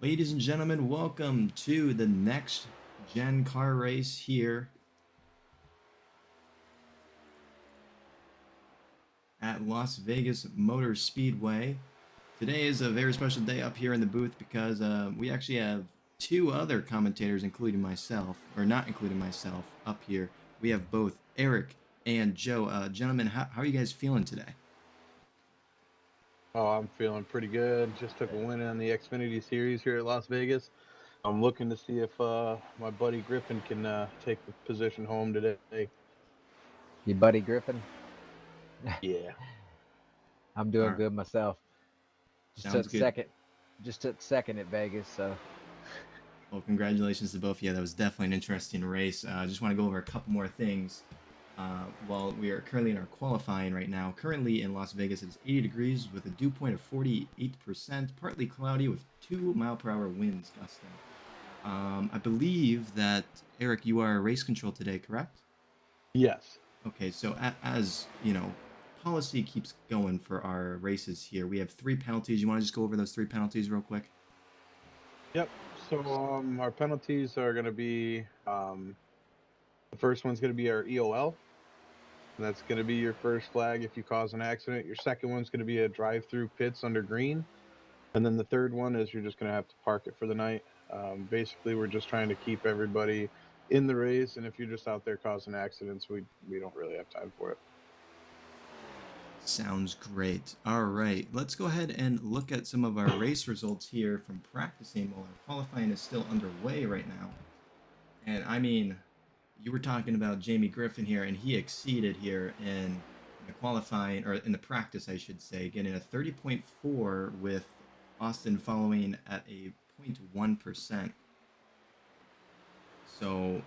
Ladies and gentlemen, welcome to the next gen car race here at Las Vegas Motor Speedway. Today is a very special day up here in the booth because we actually have two other commentators, including myself, or not including myself, up here. We have both Eric and Joe. Gentlemen, how are you guys feeling today? Oh, I'm feeling pretty good. Just took a win on the Xfinity Series here at Las Vegas. I'm looking to see if my buddy Griffin can take the position home today. Your buddy Griffin? Yeah. I'm All doing right, good myself. Just sounds took good. second. Just took second at Vegas, so Well, congratulations to both of you. That was definitely an interesting race. I just want to go over a couple more things. While we are currently in our qualifying right now, currently in Las Vegas, it is 80 degrees with a dew point of 48%, partly cloudy with 2-mile-per-hour winds gusting. I believe that, Eric, you are race control today, correct? Yes. Okay, so as you know, policy keeps going for our races here. We have 3 penalties. You want to just go over those 3 penalties real quick? Yep. So our penalties are going to be the first one's going to be our EOL. That's going to be your first flag if you cause an accident. Your second one's going to be a drive-through pits under green. And then the third one is you're just going to have to park it for the night. Basically, we're just trying to keep everybody in the race. And if you're just out there causing accidents, we don't really have time for it. Sounds great. All right, let's go ahead and look at some of our race results here from practicing while our qualifying is still underway right now. And I mean, you were talking about Jamie Griffin here, and he exceeded here in the qualifying, or in the practice, I should say, getting a 30.4 with Austin following at a 0.1%. So,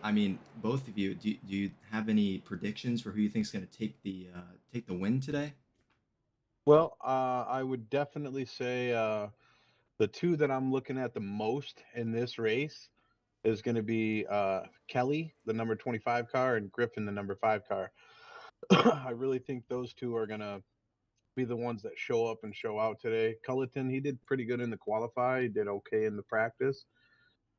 I mean, both of you, do you have any predictions for who you think is going to take the win today? Well, I would definitely say the two that I'm looking at the most in this race is going to be Kelly, the number 25 car, and Griffin, the number 5 car. I really think those two are going to be the ones that show up and show out today. Culleton, he did pretty good in the qualify. He did okay in the practice.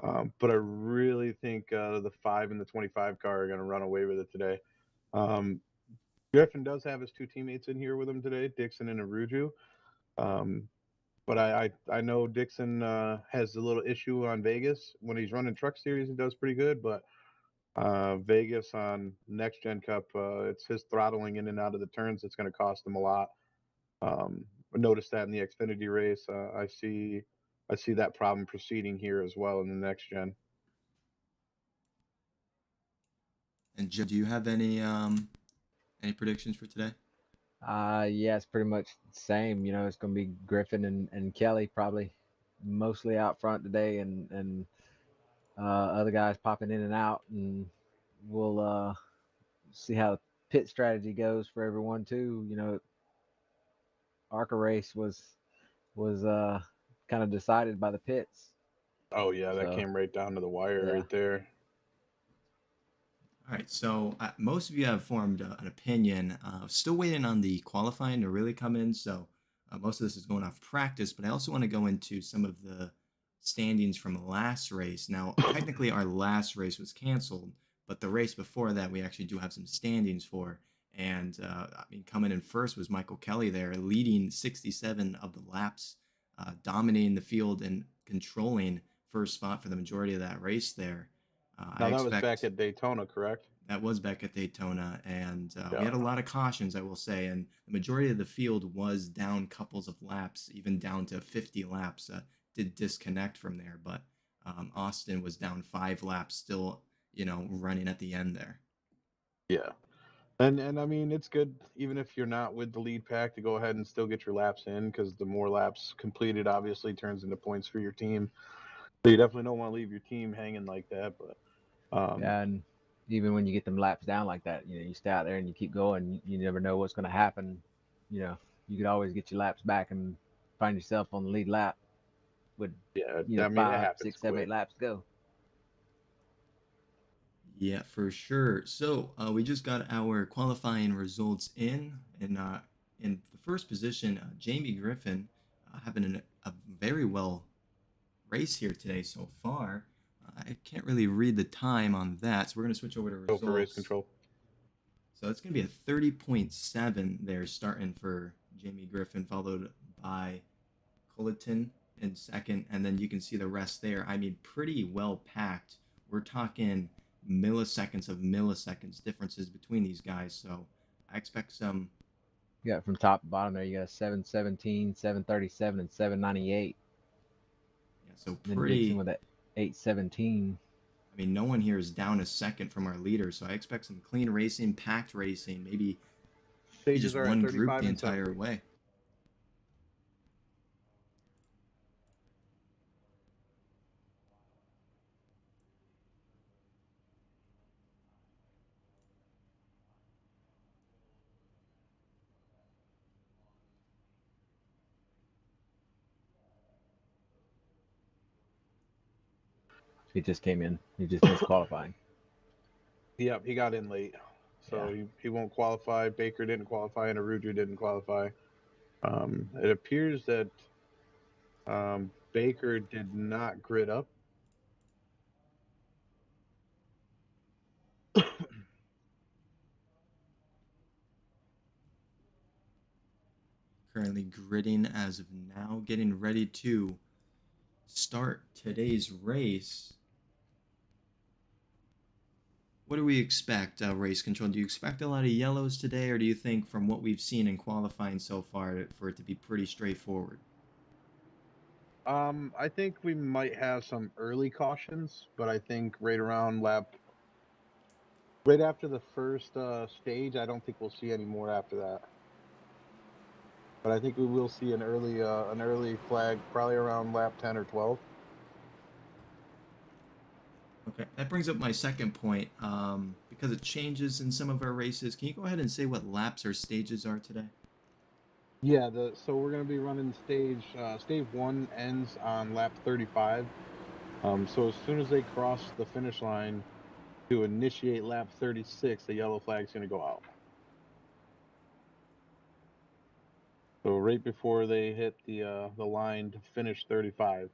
But I really think the 5 and the 25 car are going to run away with it today. Um, Griffin does have his two teammates in here with him today, Dixon and Aruju. Um, but I know Dixon has a little issue on Vegas. When he's running Truck Series, he does pretty good. But Vegas on Next Gen Cup, it's his throttling in and out of the turns that's going to cost him a lot. I noticed that in the Xfinity race. I see that problem proceeding here as well in the Next Gen. And Joe, do you have any predictions for today? yeah, it's pretty much the same. It's gonna be Griffin and Kelly probably mostly out front today, and other guys popping in and out, and we'll see how the pit strategy goes for everyone too. ARCA race was kind of decided by the pits. Oh yeah, that So came right down to the wire yeah. right there. All right, so most of you have formed an opinion. Still waiting on the qualifying to really come in, so most of this is going off practice, but I also want to go into some of the standings from the last race. Now, technically, our last race was canceled, but the race before that, we actually do have some standings for. And I mean, coming in first was Michael Kelly there, leading 67 of the laps, dominating the field and controlling first spot for the majority of that race there. I Now that was back expect at Daytona, correct? that was back at Daytona, and we Yeah. had a lot of cautions, I will say, and the majority of the field was down couples of laps, even down to 50 laps. Did disconnect from there, but Austin was down 5 laps, still, running at the end there. Yeah. And I mean, it's good even if you're not with the lead pack to go ahead and still get your laps in, because the more laps completed obviously turns into points for your team. So you definitely don't want to leave your team hanging like that. But Yeah, and even when you get them laps down like that, you stay out there and you keep going. You never know what's going to happen. You could always get your laps back and find yourself on the lead lap with yeah, I mean, it five, happens six, seven, eight quick. laps to go. Yeah, for sure. So we just got our qualifying results in the first position, Jamie Griffin having a very well race here today so far. I can't really read the time on that, so we're going to switch over to Go for race results. control. So it's going to be a 30.7 there starting for Jamie Griffin, followed by Culleton in second, and then you can see the rest there. I mean, pretty well packed. We're talking milliseconds of milliseconds differences between these guys, so I expect some. You got from top to bottom there, you got a 717, 737, and 798. Yeah, so And then Dixon pretty. with a 817. I mean, no one here is down a second from our leader, so I expect some clean racing, packed racing, maybe Stages just are at one group 35 the and entire 70. way. He just came in. He just missed qualifying. Yep, he got in late, so Yeah. he won't qualify. Baker didn't qualify, and Aruju didn't qualify. It appears that Baker did not grid up. Currently gridding as of now, getting ready to start today's race. What do we expect, race control? Do you expect a lot of yellows today, or do you think, from what we've seen in qualifying so far, for it to be pretty straightforward? I think we might have some early cautions, but I think right after the first stage, I don't think we'll see any more after that. But I think we will see an early flag, probably around lap 10 or 12. Okay, that brings up my second point. Because it changes in some of our races, can you go ahead and say what laps or stages are today? Yeah, so we're gonna be running stage one ends on lap 35. So as soon as they cross the finish line to initiate lap 36, the yellow flag's gonna go out. So right before they hit the line to finish 35,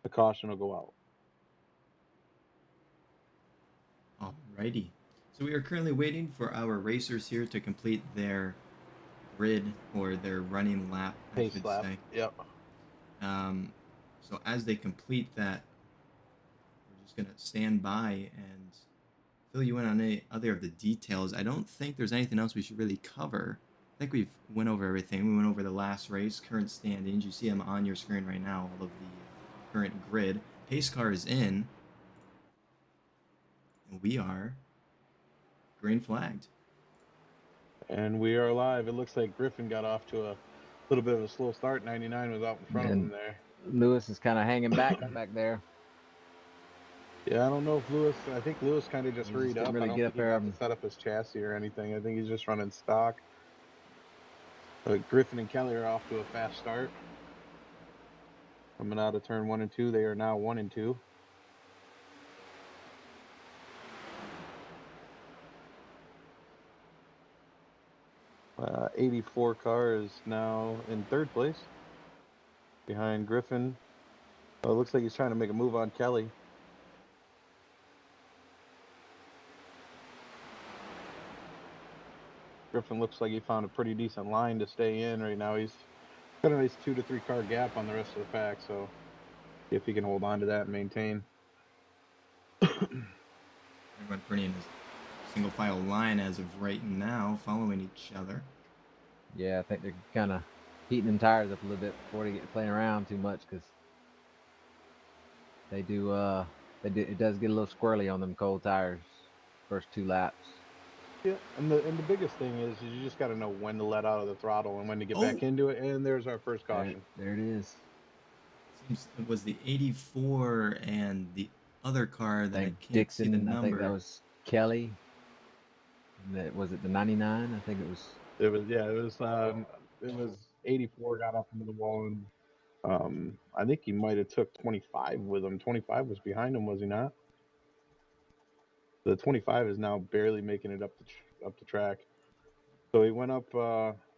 the caution will go out. Alrighty. So we are currently waiting for our racers here to complete their grid or their running lap, I Pace should lap. say. Yep. Um, so as they complete that, we're just gonna stand by and fill you in on any other of the details. I don't think there's anything else we should really cover. I think we've went over everything. We went over the last race, current standings. You see them on your screen right now, all of the current grid. Pace car is in, and we are green flagged. And we are live. It looks like Griffin got off to a little bit of a slow start. 99 was out in front of him And there. Lewis is kind of hanging back there. Yeah, I don't know if Lewis. I think Lewis kind of just He just hurried didn't up. I really don't get think up he there. got to set up his chassis or anything. I think he's just running stock. Griffin and Kelly are off to a fast start. Coming out of turn 1 and 2, they are now 1 and 2. Uh, 84 car is now in third place behind Griffin. It looks like he's trying to make a move on Kelly. Griffin looks like he found a pretty decent line to stay in right now. He's got a nice 2 to 3 car gap on the rest of the pack, so see if he can hold on to that and maintain. Everyone pretty in a single file line as of right now, following each other. Yeah, I think they're kind of heating them tires up a little bit before they get playing around too much, because they do. It does get a little squirrely on them cold tires first two laps. Yeah, and the biggest thing is you just got to know when to let out of the throttle and when to get back Oh, into it. And there's our first There, caution. there it is. seems it was the 84 and the other car I that I think can't see the Dixon. I think that number. was Kelly. That was it. The 99. I think it was. It was 84 got up into the wall, and I think he might have took 25 with him. 25 was behind him, was he not? The 25 is now barely making it up the track. So he went up,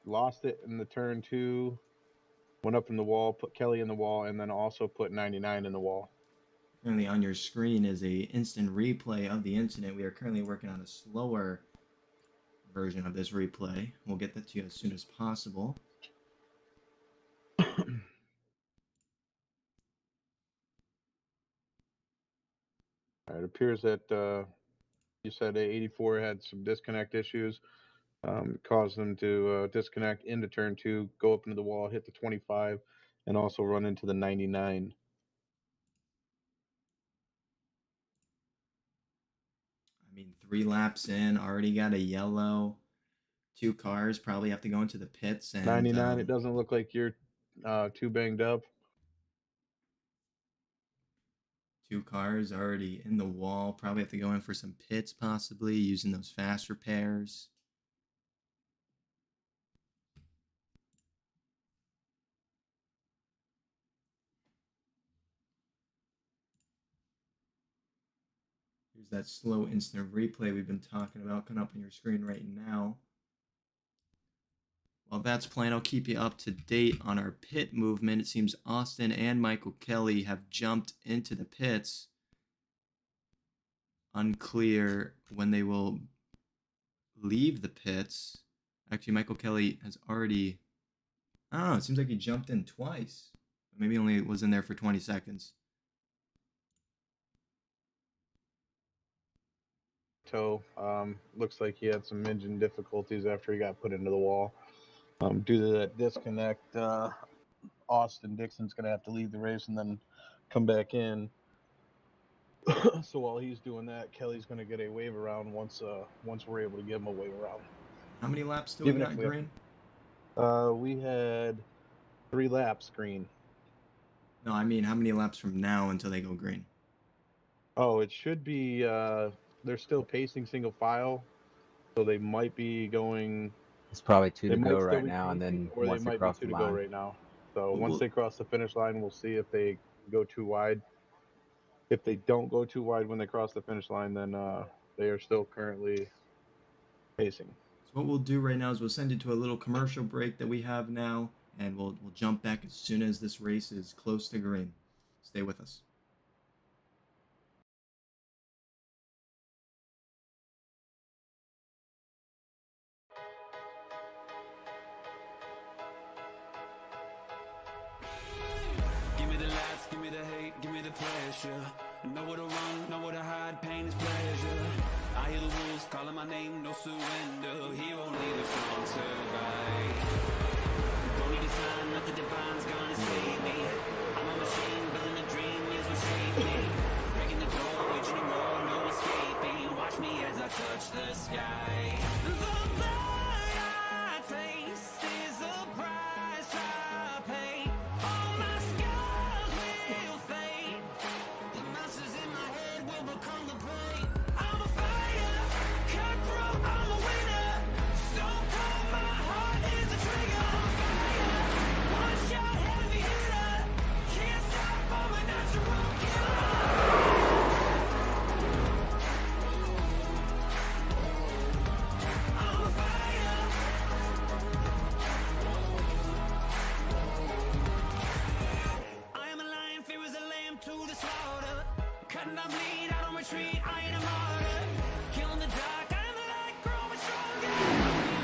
lost it in the turn 2, went up in the wall, put Kelly in the wall, and then also put 99 in the wall. Currently on your screen is a instant replay of the incident. We are currently working on a slower version of this replay. We'll get that to you as soon as possible. It appears that you said 84 had some disconnect issues, caused them to disconnect into turn 2, go up into the wall, hit the 25, and also run into the 99. I mean, 3 laps in, already got a yellow. 2 cars probably have to go into the pits, and 99, it doesn't look like you're too banged up. 2 cars already in the wall. Probably have to go in for some pits, possibly using those fast repairs. Here's that slow instant replay we've been talking about coming up on your screen right now. While that's playing, I'll keep you up to date on our pit movement. It seems Austin and Michael Kelly have jumped into the pits. Unclear when they will leave the pits. Actually, Michael Kelly has already... I don't know, it seems like he jumped in twice. Maybe only was in there for 20 seconds. Looks like he had some engine difficulties after he got put into the wall. Due to that disconnect, Austin Dixon's going to have to leave the race and then come back in. So while he's doing that, Kelly's going to get a wave around once we're able to give him a wave around. How many laps do we got green? We had 3 laps green. No, I mean, how many laps from now until they go green? Oh, it should be, they're still pacing single file, so they might be going... It's probably 2 to go right now, and then or once they might cross be 2 the to go line. right now. So once they cross the finish line, we'll see if they go too wide. If they don't go too wide when they cross the finish line, then they are still currently pacing. So what we'll do right now is we'll send you to a little commercial break that we have now, and we'll jump back as soon as this race is close to green. Stay with us. Give me the laughs, give me the hate, give me the pleasure. Know where to run, know where to hide, pain is pleasure. I hear the wolves calling my name, no surrender. Here only the strong survive. Don't need a sign, nothing divine's gonna save me. I'm a machine, building a dream, is what shaped me. Breaking the door, reaching a roar, no escaping. Watch me as I touch the sky. The blood I taste is the price I pay. All my scars will fade. The monsters in my head will become the prey. I'm a fire, cutthroat, I'm a winner. Stone cold, my heart is a trigger. I'm a fire, one shot, heavy hitter. Can't stop, I'm a natural killer. I'm a fire. I am a lion, fear is a lamb to the slaughter. Cutting down bleed, I don't retreat, I ain't a martyr. Killing the dark, I am the light, growing stronger.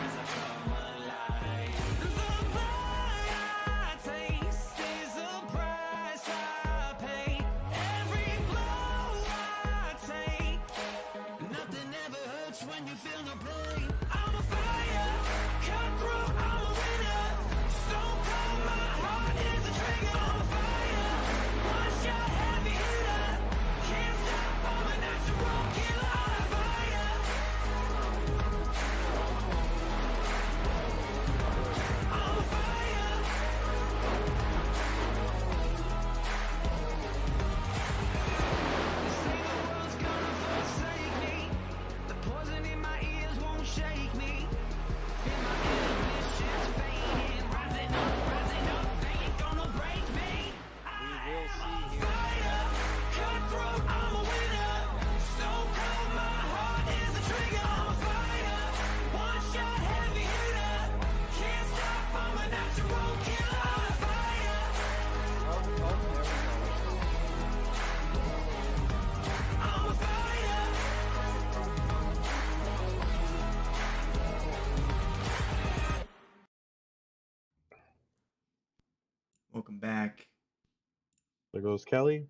As I come alive. The blood I taste is the price I pay. Every blow I take, nothing ever hurts when you feel no pain. I'm a fire, cutthroat, I'm a winner. Stone cold, my heart is a trigger. I'm a fire, one shot, heavy hitter. Can't stop, I'm a natural killer. Welcome back. There goes Kelly.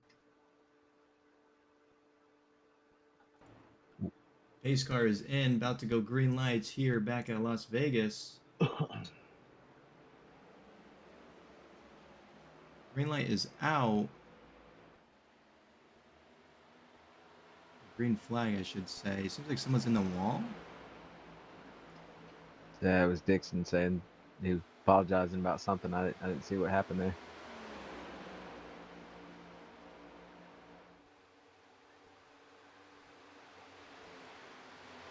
Pace car is in, about to go green lights here back at Las Vegas. Green light is out. Green flag, I should say. Seems like someone's in the wall. Yeah, it was Dixon saying he was apologizing about something. I didn't see what happened there.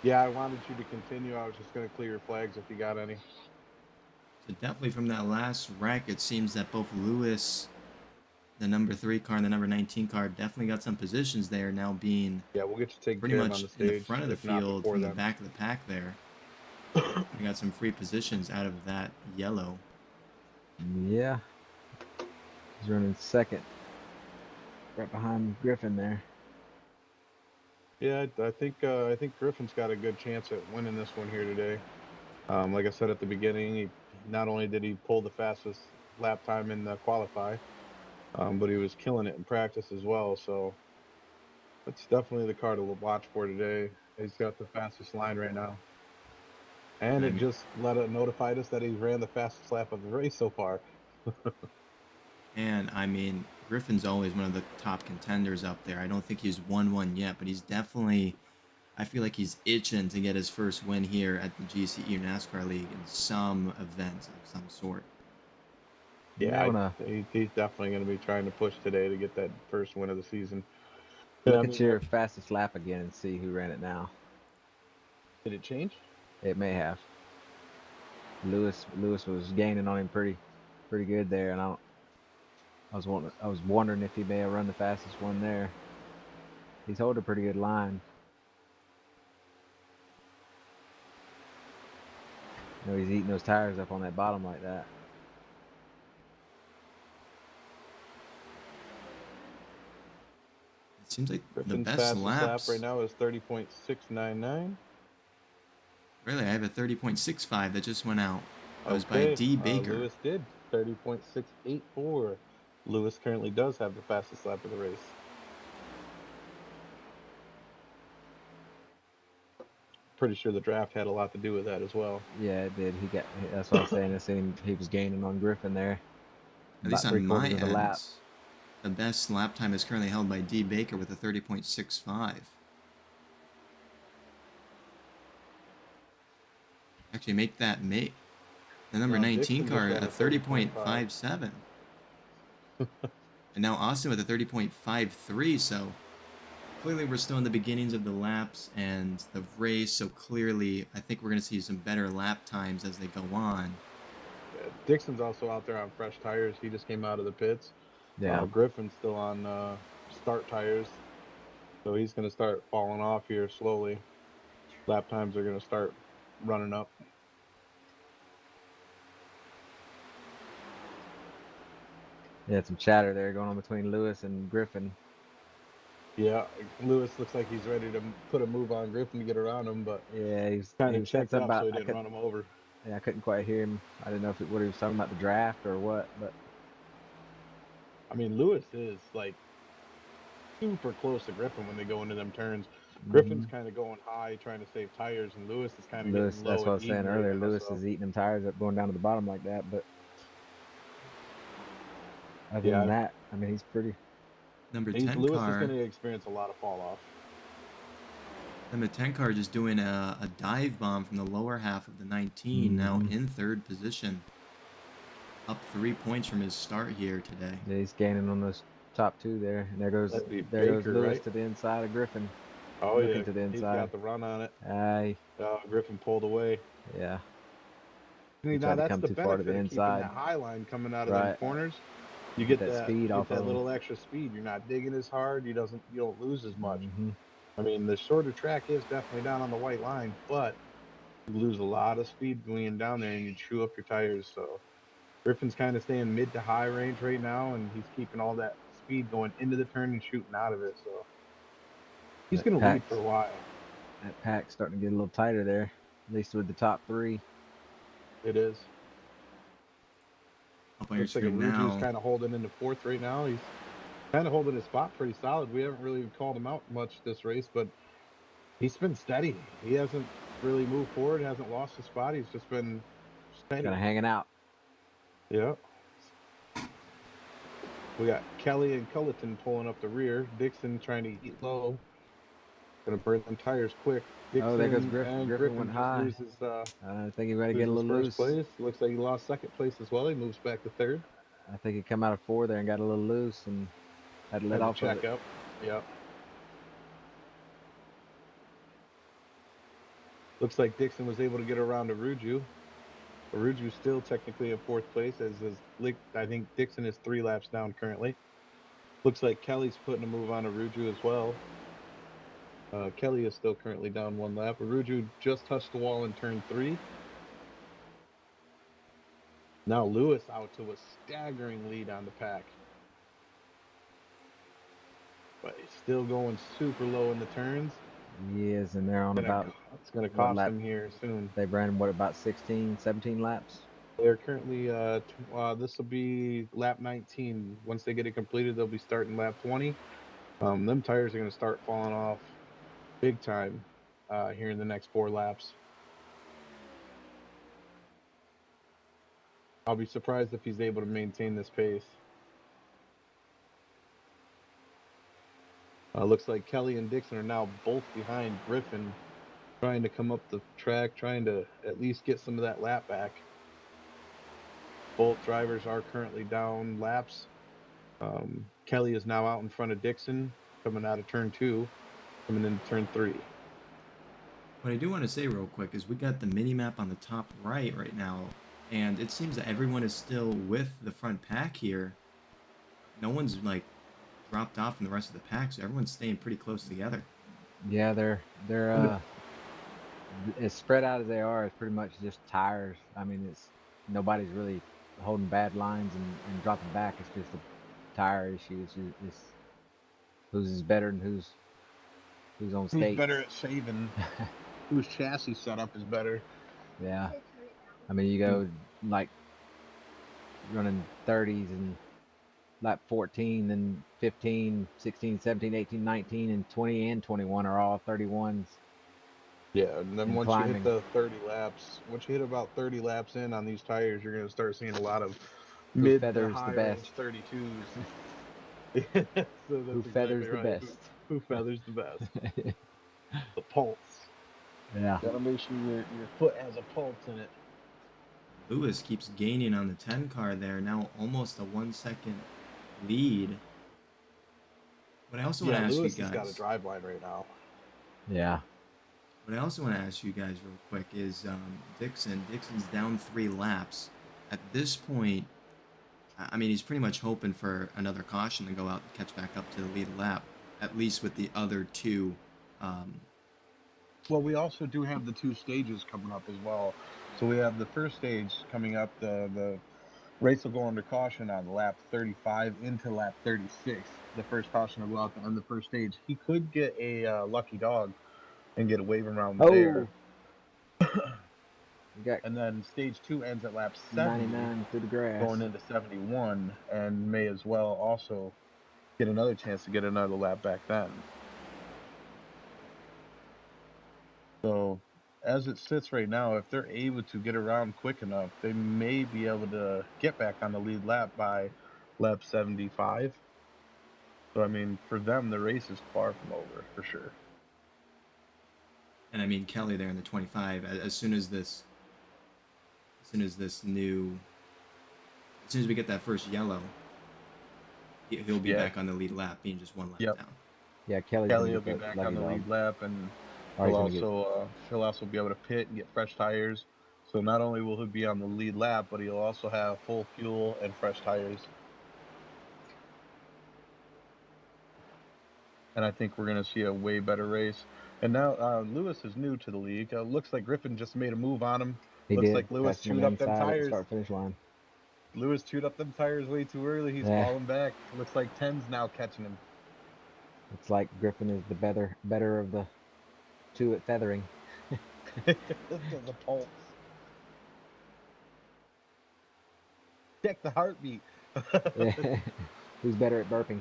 Yeah, I wanted you to continue. I was just going to clear your flags if you got any. So definitely from that last wreck, it seems that both Lewis, the number 3 car, and the number 19 car definitely got some positions there, now being Yeah, we'll get you taken pretty care of much on the in the stage. front of the if not field before from the then. back of the pack there. We got some free positions out of that yellow. Yeah, he's running second, right behind Griffin there. Yeah, I think Griffin's got a good chance at winning this one here today. Like I said at the beginning, he not only did he pull the fastest lap time in the qualify, but he was killing it in practice as well. So that's definitely the car to watch for today. He's got the fastest line right now, and I it mean, just notified us that he ran the fastest lap of the race so far. and I mean, Griffin's always one of the top contenders up there. I don't think he's won one yet, but he's definitely, I feel like he's itching to get his first win here at the GCE or NASCAR League in some event of some sort. Yeah, he's definitely going to be trying to push today to get that first win of the season. Look at your fastest lap again and see who ran it now. Did it change? It may have. Lewis was gaining on him pretty good there, and I was wondering if he may have run the fastest one there. He's holding a pretty good line. You know, he's eating those tires up on that bottom like that. It seems like Griffin's the best fastest laps lap right now is 30.699. Really, I have a 30.65 that just went out. That was by Okay, D. Baker. Lewis did 30.684. Lewis currently does have the fastest lap of the race. Pretty sure the draft had a lot to do with that as well. Yeah, it did. That's what I was saying. I seen he was gaining on Griffin there. At least on my end, the best lap time is currently held by D. Baker with a 30.65. Actually, make the number 19 car a 30.57. And now Austin with a 30.53, so clearly we're still in the beginnings of the laps and the race, so clearly I think we're going to see some better lap times as they go on. Yeah, Dixon's also out there on fresh tires. He just came out of the pits. Yeah. Griffin's still on start tires, so he's going to start falling off here slowly. Lap times are going to start running up. Yeah, some chatter there going on between Lewis and Griffin. Yeah, Lewis looks like he's ready to put a move on Griffin to get around him, but yeah, he's kind of checked up so he didn't run him over. Yeah, I couldn't quite hear him. I didn't know what he was talking about, the draft or what, but I mean, Lewis is like super close to Griffin when they go into them turns. Griffin's kind of going high trying to save tires, and Lewis is kind of getting low. That's what I was saying earlier. Right now, Lewis is eating them tires up going down to the bottom like that, but other than that, I mean, he's pretty. Number 10 Lewis car is going to experience a lot of fall off. Number 10 car just doing a dive bomb from the lower half of the 19, now in third position. Up 3 points from his start here today. Yeah, he's gaining on those top two there. And there goes Baker, Lewis right? to the inside of Griffin. Oh, looking yeah. to the inside. He's got the run on it. Aye. Griffin pulled away. Yeah. Now that's the benefit of keeping that high line coming out of them corners. You get that speed off that little extra speed. You're not digging as hard. You don't lose as much. I mean, the shorter track is definitely down on the white line, but you lose a lot of speed going down there and you chew up your tires. So Griffin's kind of staying mid to high range right now, and he's keeping all that speed going into the turn and shooting out of it. So he's going to lead for a while. That pack's starting to get a little tighter there, at least with the top three. It is. up on your Looks like screen Aruju's now. kind of holding into fourth right now. He's kind of holding his spot pretty solid. We haven't really called him out much this race, but he's been steady. He hasn't really moved forward, hasn't lost his spot. He's just been steady. Kind of hanging out. Yeah. We got Kelly and Culleton pulling up the rear. Dixon trying to eat low. Gonna burn them tires quick. Dixon Oh, there goes Griffin. and Griffin went just high. loses I think he ready to get a loses little first loose. place. Looks like he lost second place as well. He moves back to third. I think he come out of 4 there and got a little loose and had to let Had to off of check it. up. Yep. Looks like Dixon was able to get around Aruju. Aruju's still technically in fourth place, as is I think Dixon is 3 laps down currently. Looks like Kelly's putting a move on Aruju as well. Kelly is still currently down 1 lap. Aruju just touched the wall in turn 3. Now Lewis out to a staggering lead on the pack. But he's still going super low in the turns. He is, and they're on about. It's going to what cost lap? him here soon. They ran what, about 16, 17 laps? They're currently, this will be lap 19. Once they get it completed, they'll be starting lap 20. Them tires are going to start falling off big time here in the next 4 laps. I'll be surprised if he's able to maintain this pace. Looks like Kelly and Dixon are now both behind Griffin, trying to come up the track, trying to at least get some of that lap back. Both drivers are currently down laps. Kelly is now out in front of Dixon, coming out of turn 2, coming into turn 3. What I do want to say real quick is we got the mini map on the top right now, and it seems that everyone is still with the front pack here. No one's like dropped off from the rest of the pack, so everyone's staying pretty close together. Yeah, they're as spread out as they are. It's pretty much just tires. I mean, it's nobody's really holding bad lines and dropping back. It's just a tire issue. It's who's is better and who's on state. Who's better at saving? Whose chassis setup is better? Yeah, I mean, you go like running 30s and lap 14 and 15, 16, 17, 18, 19, and 20 and 21 are all 31s. Yeah, and then And once climbing. you hit the 30 laps, once you hit about 30 laps in on these tires, you're going to start seeing a lot of mid to feathers the high best? range 32s. So that's Who feathers exactly the right. best? Who feathers the best? The pulse. Yeah. Gotta make sure your foot has a pulse in it. Lewis keeps gaining on the 10 car there, now almost a 1 second lead. But I also want to ask Lewis you has got a guys. drive line right now. Yeah. What I also want to ask you guys real quick is Dixon's down 3 laps. At this point, I mean, he's pretty much hoping for another caution to go out and catch back up to the lead lap, at least with the other 2. Well, we also do have the 2 stages coming up as well. So we have the first stage coming up. The race will go under caution on lap 35 into lap 36. The first caution will go out on the first stage. He could get a lucky dog and get a wave around there. And then stage 2 ends at lap 70, 99 through the grass. going into 71, and may as well also get another chance to get another lap back then. So as it sits right now, if they're able to get around quick enough, they may be able to get back on the lead lap by lap 75. So, I mean, for them, the race is far from over, for sure. And I mean, Kelly there in the 25, as soon as we get that first yellow, he'll be back on the lead lap, being just 1 lap down. Yeah, Kelly will be back on the lead lap, and he'll also be able to pit and get fresh tires. So not only will he be on the lead lap, but he'll also have full fuel and fresh tires. And I think we're going to see a way better race. And now Lewis is new to the league. Looks like Griffin just made a move on him. Looks like Lewis chewed up them tires. Start finish line. Lewis chewed up them tires way too early. He's falling back. Looks like 10's now catching him. It's like Griffin is the better of the 2 at feathering. The pulse. check the heartbeat. Yeah. Who's better at burping?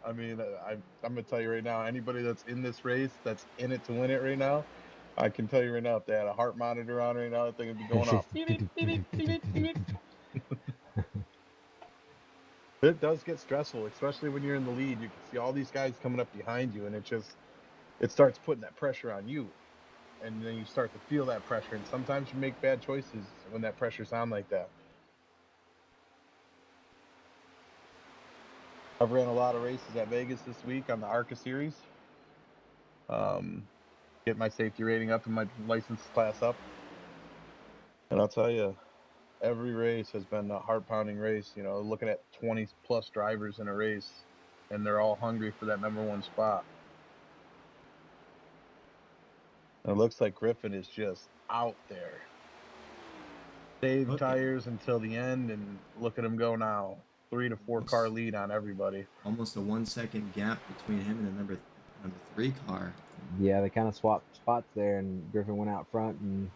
I mean, I'm gonna tell you right now, anybody that's in this race, that's in it to win it right now, I can tell you right now, if they had a heart monitor on right now, that thing would be going off. It does get stressful, especially when you're in the lead. You can see all these guys coming up behind you, and it starts putting that pressure on you, and then you start to feel that pressure. And sometimes you make bad choices when that pressure's on like that. I've ran a lot of races at Vegas this week on the ARCA series. Get my safety rating up and my license class up. And I'll tell you, every race has been a heart-pounding race. You know, looking at 20-plus drivers in a race, and they're all hungry for that #1 spot. And it looks like Griffin is just out there. Save Okay. tires until the end, and look at him go now. 3 to 4 car lead on everybody. Almost a 1 second gap between him and the number 3 car. Yeah, they kind of swapped spots there, and Griffin went out front, and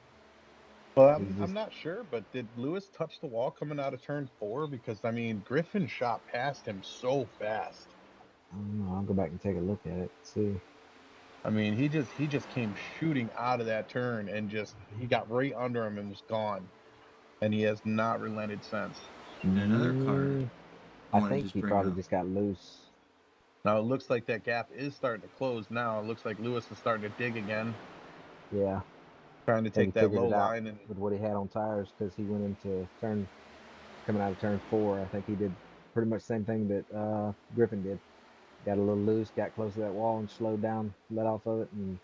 Well, I'm not sure, but did Lewis touch the wall coming out of turn 4? Because, I mean, Griffin shot past him so fast. I don't know. I'll go back and take a look at it. See. I mean, he just came shooting out of that turn, and he got right under him and was gone. And he has not relented since. And another car. I think he probably just got loose. Now it looks like that gap is starting to close now. It looks like Lewis is starting to dig again. Yeah. Trying to take that low line and with what he had on tires, because he went into coming out of turn 4. I think he did pretty much the same thing that Griffin did. Got a little loose, got close to that wall, and slowed down, let off of it, and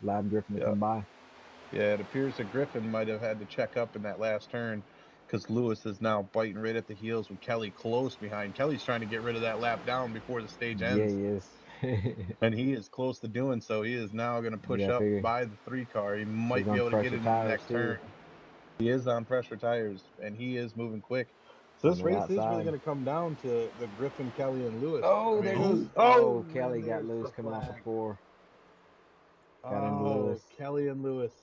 allowed Griffin to come by. Yeah, it appears that Griffin might have had to check up in that last turn, because Lewis is now biting right at the heels with Kelly close behind. Kelly's trying to get rid of that lap down before the stage ends. Yeah, he is. And he is close to doing so. He is now going to push up by the 3 car. He might be able to get into the next turn. He is on pressure tires, and he is moving quick. So this race is really going to come down to the Griffin, Kelly, and Lewis. Oh, there goes. Oh, Kelly got loose coming off the 4. Got into Lewis. Kelly and Lewis.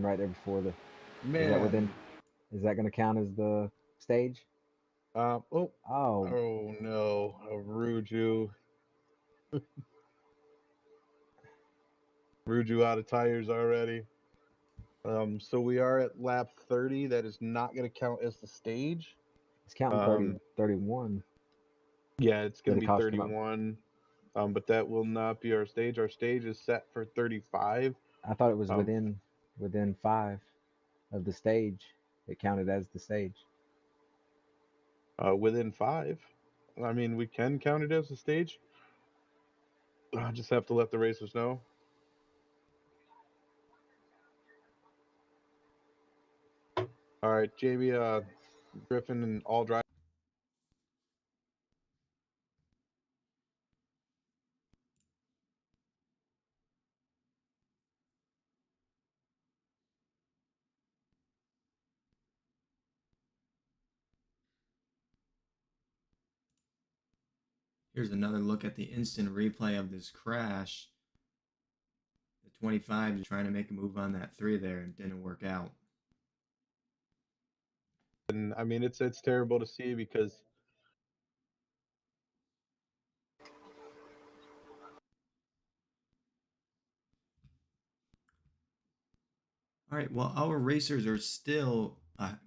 Right there before the. Man. Is that going to count as the stage? Oh no, a Ruju. Ruju out of tires already. So we are at lap 30. That is not going to count as the stage. It's counting 31. Yeah, it's going to be 31. But that will not be our stage. Our stage is set for 35. I thought it was within 5 of the stage. It counted as the stage. Within 5. I mean, we can count it as a stage. I just have to let the racers know. All right, Jamie, Griffin, and all drivers. Here's another look at the instant replay of this crash. The 25 is trying to make a move on that 3 there and didn't work out. And I mean, it's terrible to see because all right, well, our racers are still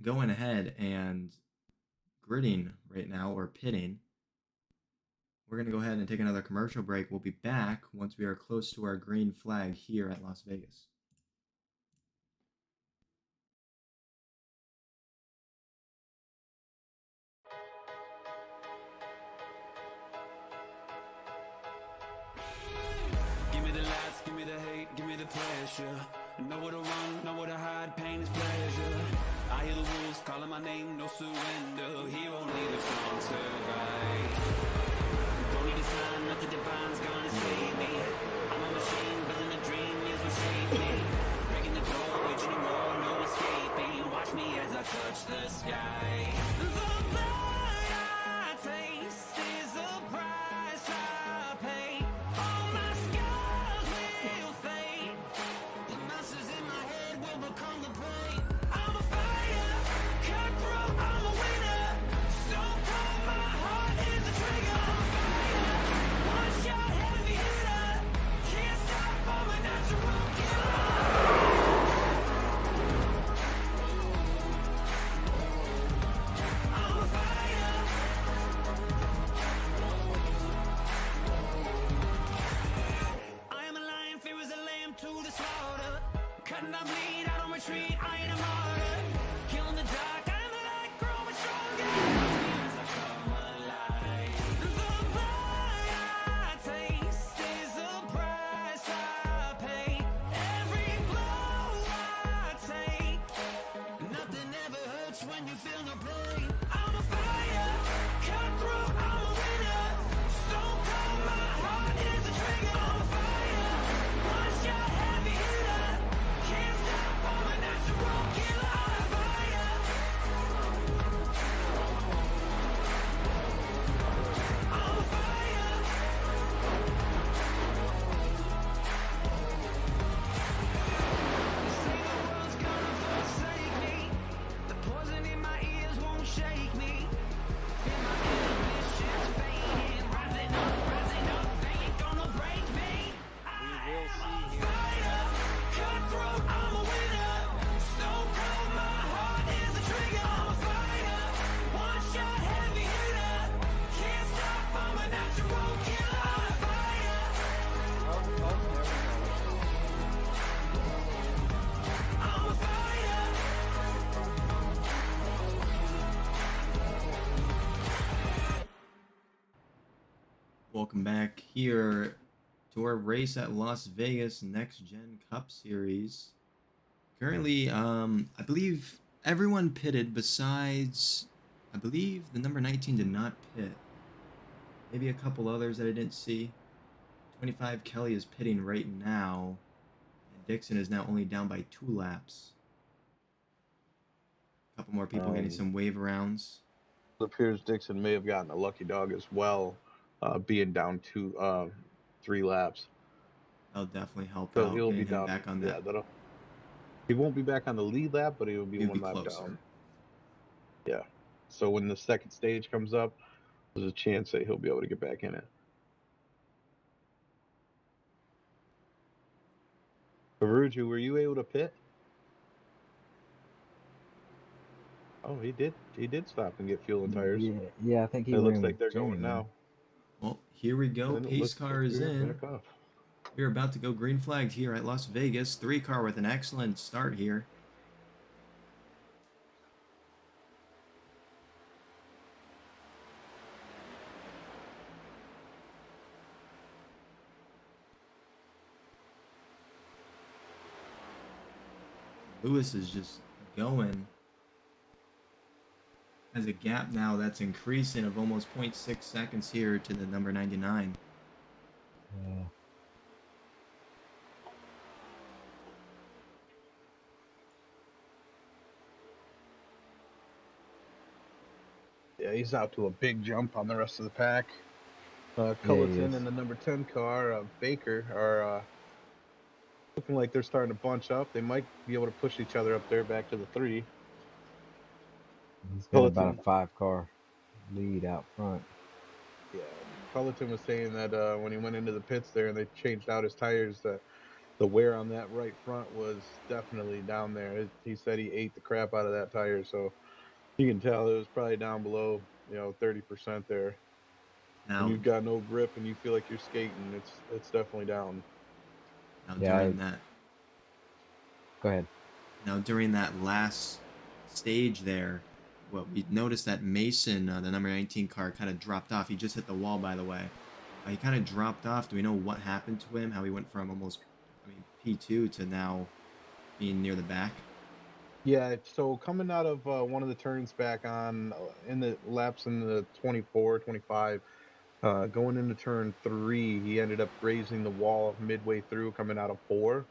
going ahead and gridding right now, or pitting. We're going to go ahead and take another commercial break. We'll be back once we are close to our green flag here at Las Vegas. Give me the lights, give me the hate, give me the pressure. Know where to run, know where to hide, pain is pleasure. I hear the wolves calling my name, no surrender. Hero leader, strong survive. Don't need a sign, nothing divine's gonna save me. I'm a machine, building a dream, is what shaped me. Breaking the code, waging a war, no escaping. Watch me as I touch the sky. The blood I taste is the price I pay. All my scars will fade. The monsters in my head will become overcome the pain. I'm a fighter, cutthroat, I'm a winner. Stone cold, my heart is a trigger. I'm a fighter, one shot heavy hitter. Can't stop, I'm a natural killer. I'm a fighter. I am a lion, fear is a lamb to the slaughter. Cutting up bleed, I don't retreat, I ain't a martyr. Killing the dark, I am the light, growing stronger. As I come alive. The blood I taste is the price I pay. Every blow I take, nothing ever hurts when you feel no pain. I'm a fire, cutthroat, I'm a winner. Stone cold, my heart is a trigger. I'm a fire, one shot heavy hitter. Can't stop, I'm a natural killer. I'm a fire. I'm a fire. They say the world's gonna forsake me. The poison in my ears won't shake me. Feel my inhibitions fading, rising up, they ain't gonna break me. I am a fighter, cutthroat, I'm a winner. Stone cold, my heart is a trigger. I'm a fighter, one shot heavy hitter. Can't stop, I'm a natural killer. I'm a fighter. I'm a fighter. Welcome back here to our race at Las Vegas Next Gen Cup Series. Currently, I believe everyone pitted besides, I believe the number 19 did not pit. Maybe a couple others that I didn't see. 25 Kelly is pitting right now, and Dixon is now only down by 2 laps. A couple more people getting some wave rounds. It appears Dixon may have gotten a lucky dog as well, being down 3 laps. That'll definitely help So out he'll getting be him down. back on Yeah, that. he won't be back on the lead lap, but he'll be He'll one be lap closer. down. Yeah. So when the second stage comes up, there's a chance that he'll be able to get back in it. Aruju, were you able to pit? Oh, he did. He did stop and get fuel and tires. Yeah, I think he It looks ran like they're Jamie, going man. now. Well, here we go. And it Pace looks car like is we're in. back off. We're about to go green flagged here at Las Vegas. 3 car with an excellent start here. Lewis is just going. Has a gap now that's increasing of almost 0.6 seconds here to the number 99. Yeah. Yeah, he's out to a big jump on the rest of the pack. he Culleton is. and the number 10 car, Baker, are looking like they're starting to bunch up. They might be able to push each other up there back to the 3. He's got about Culleton. a 5-car lead out front. Yeah, Culleton was saying that when he went into the pits there and they changed out his tires, that the wear on that right front was definitely down there. He said he ate the crap out of that tire, so you can tell it was probably down below, 30% there. Now, When you've got no grip and you feel like you're skating, it's definitely down. during that. Go ahead. Now, during that last stage there, well, we noticed that Mason, the number 19 car, kind of dropped off. He just hit the wall, by the way. He kind of dropped off. Do we know what happened to him? How he went from almost, P2 to now being near the back? Yeah, so coming out of one of the turns back on in the laps in the 24, 25, going into turn 3, he ended up grazing the wall midway through coming out of 4.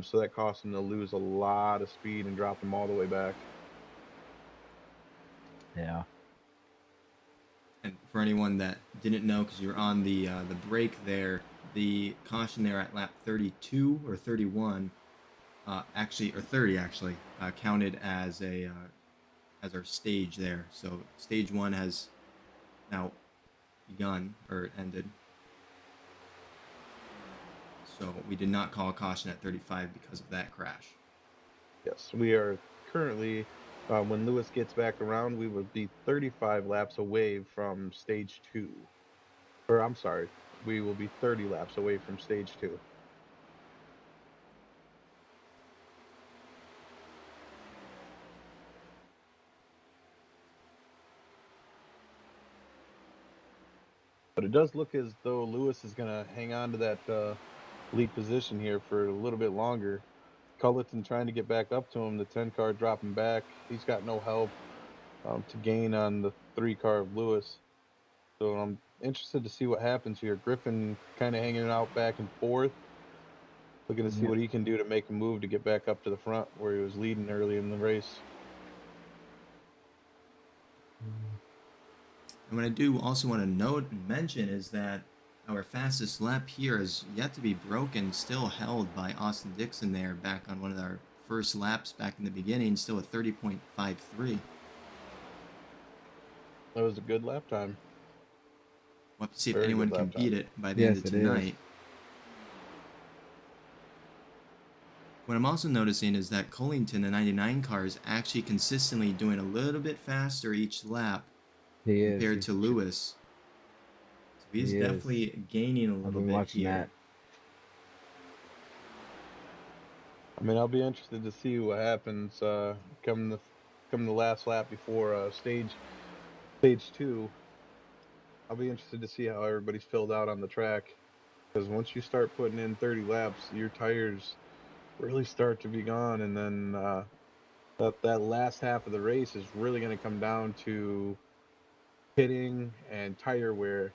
So that cost him to lose a lot of speed and dropped him all the way back. Yeah. And for anyone that didn't know, because you're on the break there, the caution there at lap 32 or 31, actually, or 30 actually, counted as a as our stage there. So stage one has now begun or ended. So we did not call a caution at 35 because of that crash. Yes, we are currently, when Lewis gets back around, we would be 35 laps away from stage 2. Or I'm sorry, we will be 30 laps away from stage 2. But it does look as though Lewis is going to hang on to that lead position here for a little bit longer. Culleton trying to get back up to him, the 10 car dropping back. He's got no help to gain on the 3 car of Lewis. So I'm interested to see what happens here. Griffin kind of hanging out back and forth, looking to see what he can do to make a move to get back up to the front where he was leading early in the race. And what I do also want to note and mention is that our fastest lap here is yet to be broken, still held by Austin Dixon there back on one of our first laps back in the beginning, still at 30.53. That was a good lap time. We'll have to see if Very anyone good can lap beat time. it by the end of Yes, it is. tonight. What I'm also noticing is that Cullington, the 99 car, is actually consistently doing a little bit faster each lap He is. compared to Lewis. So he's He is. definitely gaining a I've little been bit watching here. that. I mean, I'll be interested to see what happens come the last lap before stage 2. I'll be interested to see how everybody's filled out on the track, because once you start putting in 30 laps, your tires really start to be gone, and then that last half of the race is really going to come down to pitting and tire wear.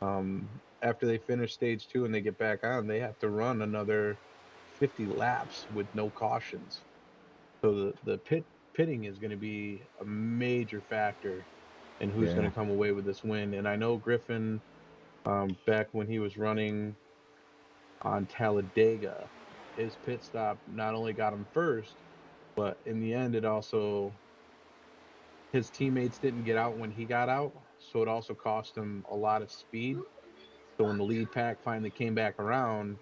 After they finish stage 2 and they get back on, they have to run another 50 laps with no cautions. So the pitting is going to be a major factor in who's going Yeah. to come away with this win. And I know Griffin, back when he was running on Talladega, his pit stop not only got him first, but in the end, it also, his teammates didn't get out when he got out, so it also cost him a lot of speed. So when the lead pack finally came back around,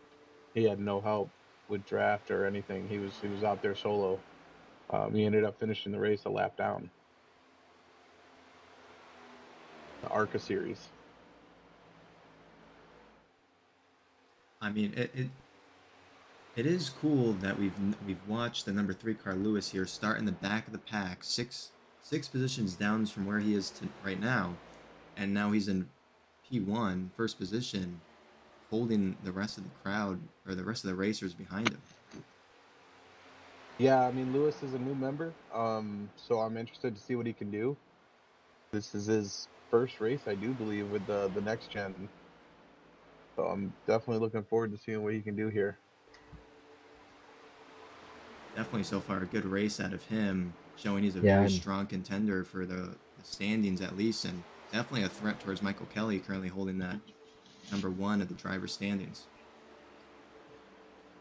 he had no help with draft or anything. He was out there solo. He ended up finishing the race a lap down. The ARCA series. I mean, it is cool that we've watched the number 3 car Lewis here start in the back of the pack, six positions down from where he is right now, and now he's in P1, first position, holding the rest of the crowd or the rest of the racers behind him. Yeah, I mean, Lewis is a new member, so I'm interested to see what he can do. This is his first race, I do believe, with the next gen. So I'm definitely looking forward to seeing what he can do here. Definitely so far a good race out of him, showing he's a Yeah, very and strong contender for the standings at least, and definitely a threat towards Michael Kelly, currently holding that number 1 of the driver standings.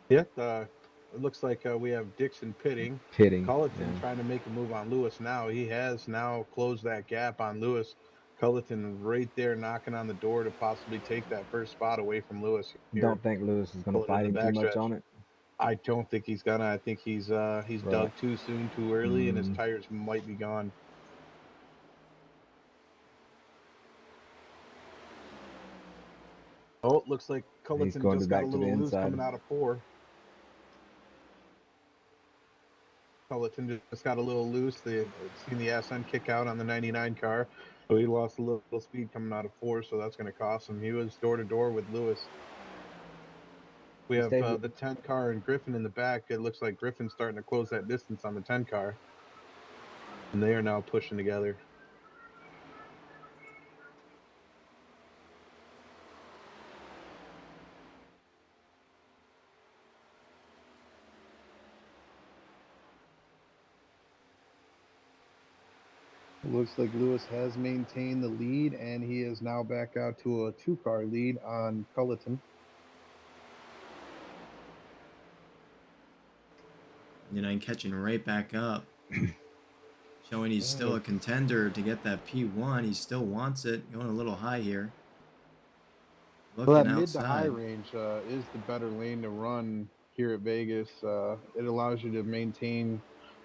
Yeah, it looks like we have Dixon pitting. Culleton yeah. trying to make a move on Lewis now. He has now closed that gap on Lewis. Culleton right there knocking on the door to possibly take that first spot away from Lewis here. Don't think Lewis is going to Pulling in fight the him too much backstretch. on it. I don't think he's gonna. I think he's Right. dug too soon, too early, and his Mm, tires might be gone. Oh, it looks like he's Culleton going just got a back to the little loose inside. coming out of 4. Culleton just got a little loose. They seen the SN kick out on the 99 car, so he lost a little speed coming out of 4, so that's going to cost him. He was door to door with Lewis. We He have stayed with, the 10 car and Griffin in the back. It looks like Griffin's starting to close that distance on the 10 car, and they are now pushing together. Looks like Lewis has maintained the lead, and he is now back out to a 2-car lead on Culleton. 99 catching right back up, showing he's still Yeah, a contender to get that P1. He still wants it, going a little high here. well, Looking that mid to high outside. range is the better lane to run here at Vegas. It allows you to maintain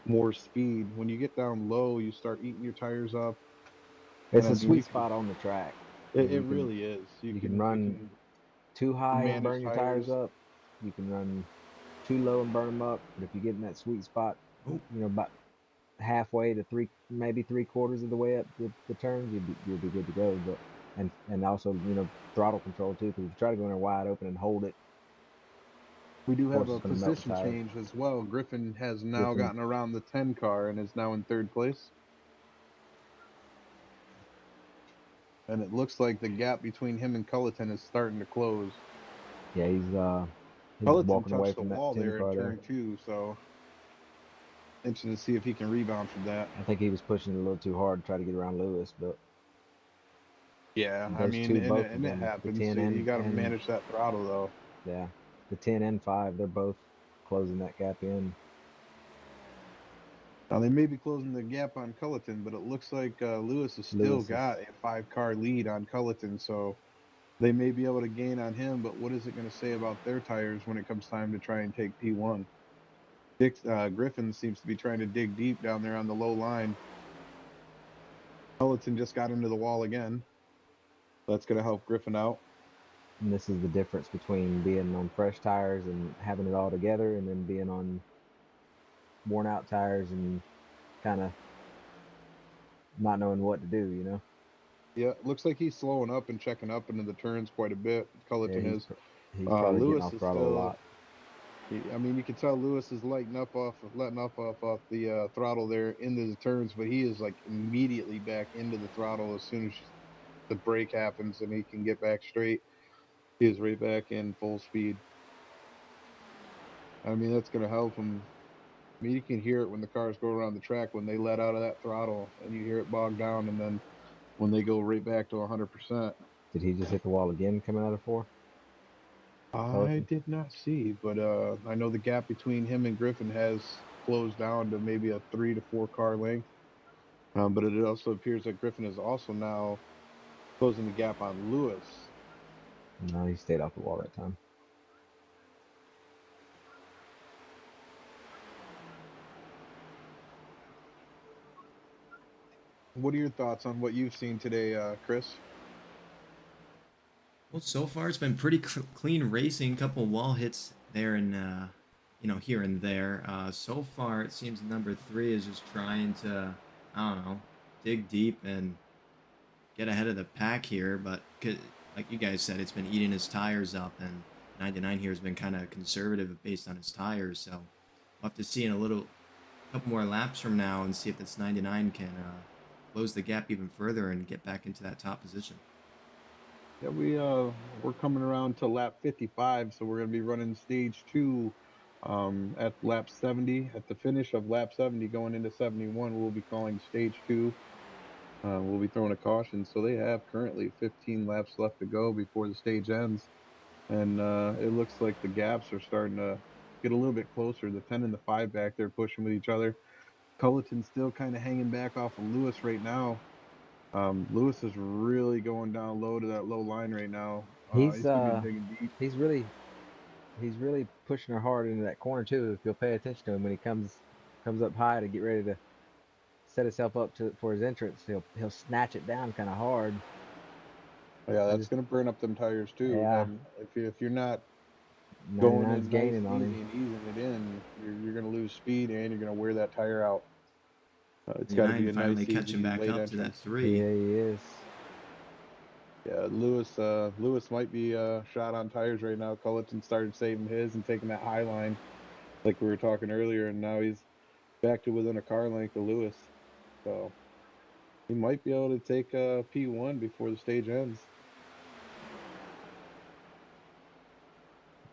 more speed. When you get down low, you start eating your tires up, and It's I a mean, sweet spot on the track. it really is. You can run too high and manage burn your tires tires. up. You can run too low and burn them up. But if you get in that sweet spot, Oh, about halfway to maybe 3/4 of the way up the turns, you'll be good to go. But and also throttle control too, because if you try to go in there wide open and hold it, We do of have course a it's going to melt the position tires. change as well. Griffin has now Griffin, gotten around the 10 car and is now in third place. And it looks like the gap between him and Culleton is starting to close. yeah, he's Culleton walking away touched the from that wall 10 there in car there. turn 2, so interesting to see if he can rebound from that. I think he was pushing a little too hard to try to get around Lewis, but Yeah, I those mean, two, and both it, of and it them, the happens. 10 You got to and manage that throttle though. yeah, the 10 and 5, they're both closing that gap in. Now they may be closing the gap on Culleton, but it looks like Lewis has still Lewis is, got a 5-car lead on Culleton, so they may be able to gain on him. But what is it going to say about their tires when it comes time to try and take P1? Griffin seems to be trying to dig deep down there on the low line. Culleton just got into the wall again. That's going to help Griffin out. and this is the difference between being on fresh tires and having it all together, and then being on worn out tires and kind of not knowing what to do. Yeah, looks like he's slowing up and checking up into the turns quite a bit. Yeah, Culleton is. he's probably getting Lewis off is throttle a still. lot. I mean, you can tell Lewis is letting up off the throttle there into the turns, but he is like immediately back into the throttle as soon as the brake happens and he can get back straight. He is right back in full speed. I mean, that's going to help him. I mean, you can hear it when the cars go around the track when they let out of that throttle, and you hear it bog down, and then when they go right back to 100%. Did he just hit the wall again coming out of 4? I Culleton? did not see, but I know the gap between him and Griffin has closed down to maybe a 3 to 4 car length. But it also appears that Griffin is also now closing the gap on Lewis. No, he stayed off the wall that time. What are your thoughts on what you've seen today, Chris? well, so far it's been pretty clean racing. Couple wall hits there and here and there. So far it seems number 3 is just trying to, I don't know, dig deep and get ahead of the pack here. But like you guys said, it's been eating his tires up, and 99 here has been kind of conservative based on his tires. So we'll have to see in a couple more laps from now and see if this 99 can close the gap even further and get back into that top position. Yeah, we're coming around to lap 55, so we're going to be running stage 2 at lap 70. At the finish of lap 70, going into 71, we'll be calling stage 2. We'll be throwing a caution, so they have currently 15 laps left to go before the stage ends, and it looks like the gaps are starting to get a little bit closer. The 10 and the 5 back there pushing with each other. Culleton's still kind of hanging back off of Lewis right now. Lewis is really going down low to that low line right now. He's He's going to be digging deep. he's really pushing her hard into that corner too. If you'll pay attention to him when he comes up high to get ready to set himself up for his entrance, he'll snatch it down kind of hard. Yeah, that's going to burn up them tires too. Yeah, If you're not going 99's in nice gaining and on easy him. and easing it in, you're going to lose speed and you're going to wear that tire out. It's got to be 99 a nice, finally catching easy back late up to that entrance. 3. Yeah, he is. Yeah, Lewis might be shot on tires right now. Culleton started saving his and taking that high line, like we were talking earlier, and now he's back to within a car length of Lewis. So he might be able to take P1 before the stage ends.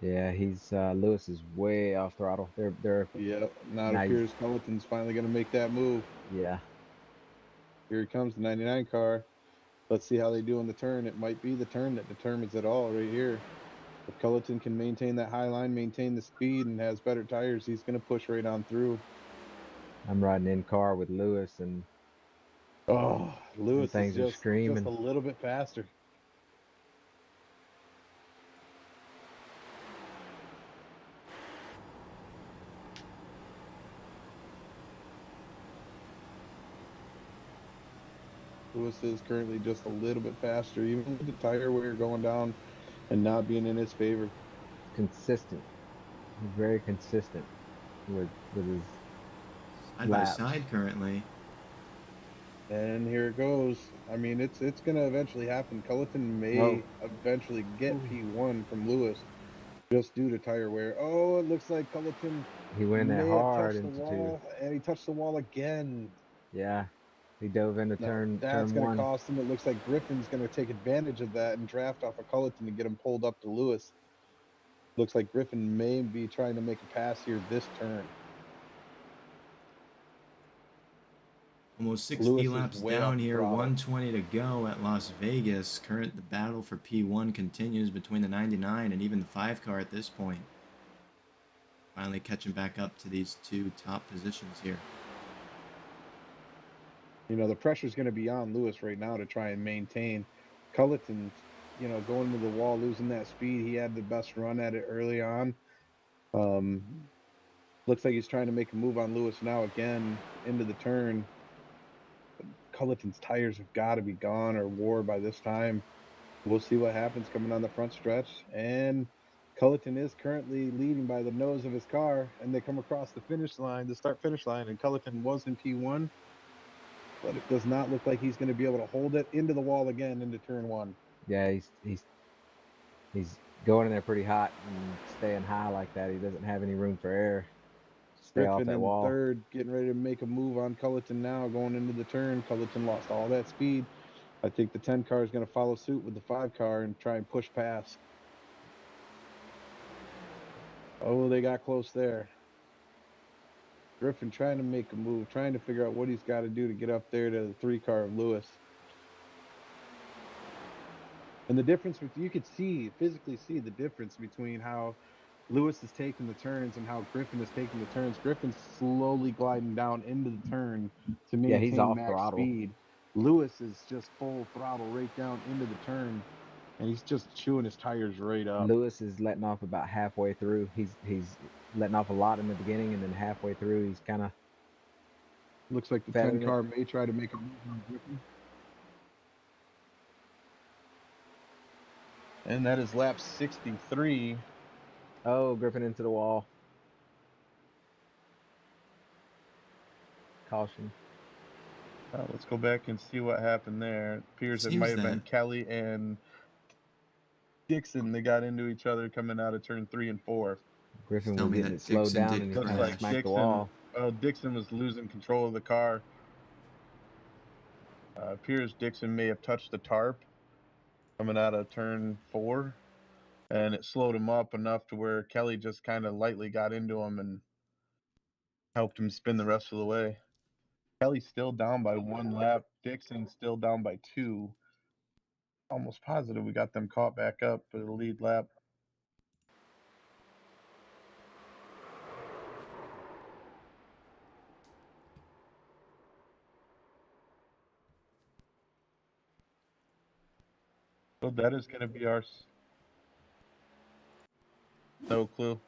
Yeah, he's Lewis is way off throttle. They're Yeah, now it now he's, appears Culleton's finally going to make that move. yeah. Here he comes, the 99 car. Let's see how they do in the turn. It might be the turn that determines it all right here. If Culleton can maintain that high line, maintain the speed, and has better tires, he's going to push right on through. I'm riding in car with Lewis, and Oh, Lewis is things are just screaming. a little bit faster. Lewis is currently just a little bit faster, even with the tire wear going down and not being in his favor. Consistent. He's very consistent with his Side by laps. side currently. And here it goes. I mean, it's going to eventually happen. Culleton may eventually get P1 from Lewis just due to tire wear. Oh, it looks like Culleton He went that may have hard touched the into two. wall, and he touched the wall again. Yeah, he dove into No, turn that's going to one. cost him. It looks like Griffin's going to take advantage of that and draft off of Culleton to get him pulled up to Lewis. Looks like Griffin may be trying to make a pass here this turn. Almost 60 Lewis is laps way down off the here, throttle. 120 to go at Las Vegas. The battle for P1 continues between the 99 and even the 5 car at this point. Finally catching back up to these two top positions here. You know, the pressure's going to be on Lewis right now to try and maintain. Culleton, you know, going into the wall, losing that speed. He had the best run at it early on. Looks like he's trying to make a move on Lewis now again into the turn. Culleton's tires have got to be gone or wore by this time. We'll see what happens coming on the front stretch. And Culleton is currently leading by the nose of his car, and they come across the finish line, the start-finish line, and Culleton was in P1, but it does not look like he's going to be able to hold it into the wall again into turn one. Yeah, he's going in there pretty hot and staying high like that. He doesn't have any room for air. Stay off Griffin that in wall. third, getting ready to make a move on Culleton now, going into the turn. Culleton lost all that speed. I think the 10 car is going to follow suit with the 5 car and try and push past. Oh, they got close there. Griffin trying to make a move, trying to figure out what he's got to do to get up there to the 3 car of Lewis. And the difference, you could physically see the difference between how Lewis is taking the turns and how Griffin is taking the turns. Griffin's slowly gliding down into the turn to Yeah, he's maintain off max throttle. speed. Lewis is just full throttle right down into the turn, and he's just chewing his tires right up. Lewis is letting off about halfway through. He's letting off a lot in the beginning, and then halfway through, he's kind of Looks like the 10 car may try to make a move on Griffin. And that is lap 63. Oh, Griffin into the wall. Caution. Let's go back and see what happened there. It appears it might have been Kelly and Dixon. They got into each other coming out of turn 3 and 4. Griffin was getting it slowed down and Looks kind like of smacked Dixon, the wall. Dixon was losing control of the car. Appears Dixon may have touched the tarp coming out of turn 4, and it slowed him up enough to where Kelly just kind of lightly got into him and helped him spin the rest of the way. Kelly's still down by 1 lap. Dixon's still down by 2. Almost positive we got them caught back up for the lead lap. So that is going to be our... No clue.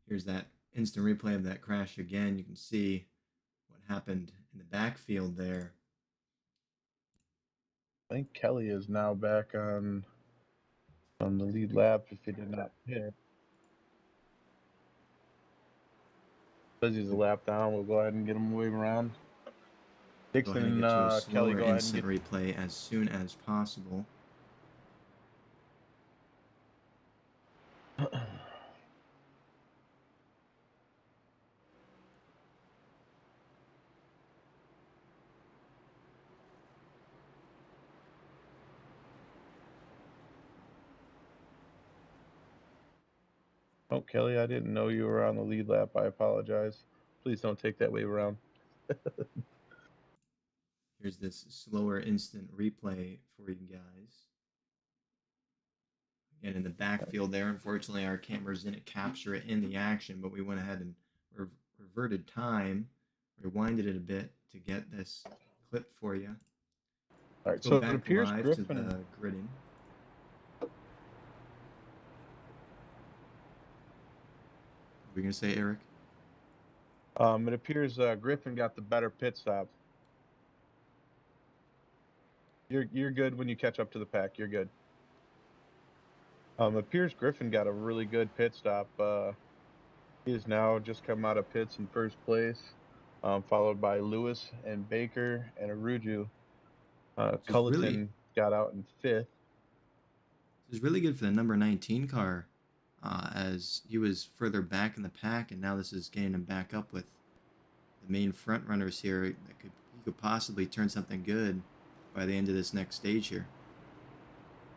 Here's that instant replay of that crash again. You can see what happened in the backfield there. I think Kelly is now back on the lead lap if he did not hit. Says he's a lap down. We'll go ahead and get him wave around. Go Dixon ahead and and get to a Kelly, slower go ahead and instant replay as soon as possible. get. Oh, Kelly, I didn't know you were on the lead lap. I apologize. Please don't take that wave around. Here's this slower instant replay for you guys. Again, in the backfield there, unfortunately, our cameras didn't capture it in the action, but we went ahead and reverted time, rewinded it a bit to get this clip for you. All Let's right, go so it back appears live to Griffin. the gridding. What were you going to say, Eric? It appears Griffin got the better pit stop. You're good when you catch up to the pack. You're good. It appears Griffin got a really good pit stop. He has now just come out of pits in first place, followed by Lewis and Baker and Aruju. Culleton got out in fifth. This is really good for the number 19 car, as he was further back in the pack, and now this is getting him back up with the main front runners here. He could possibly turn something good by the end of this next stage here.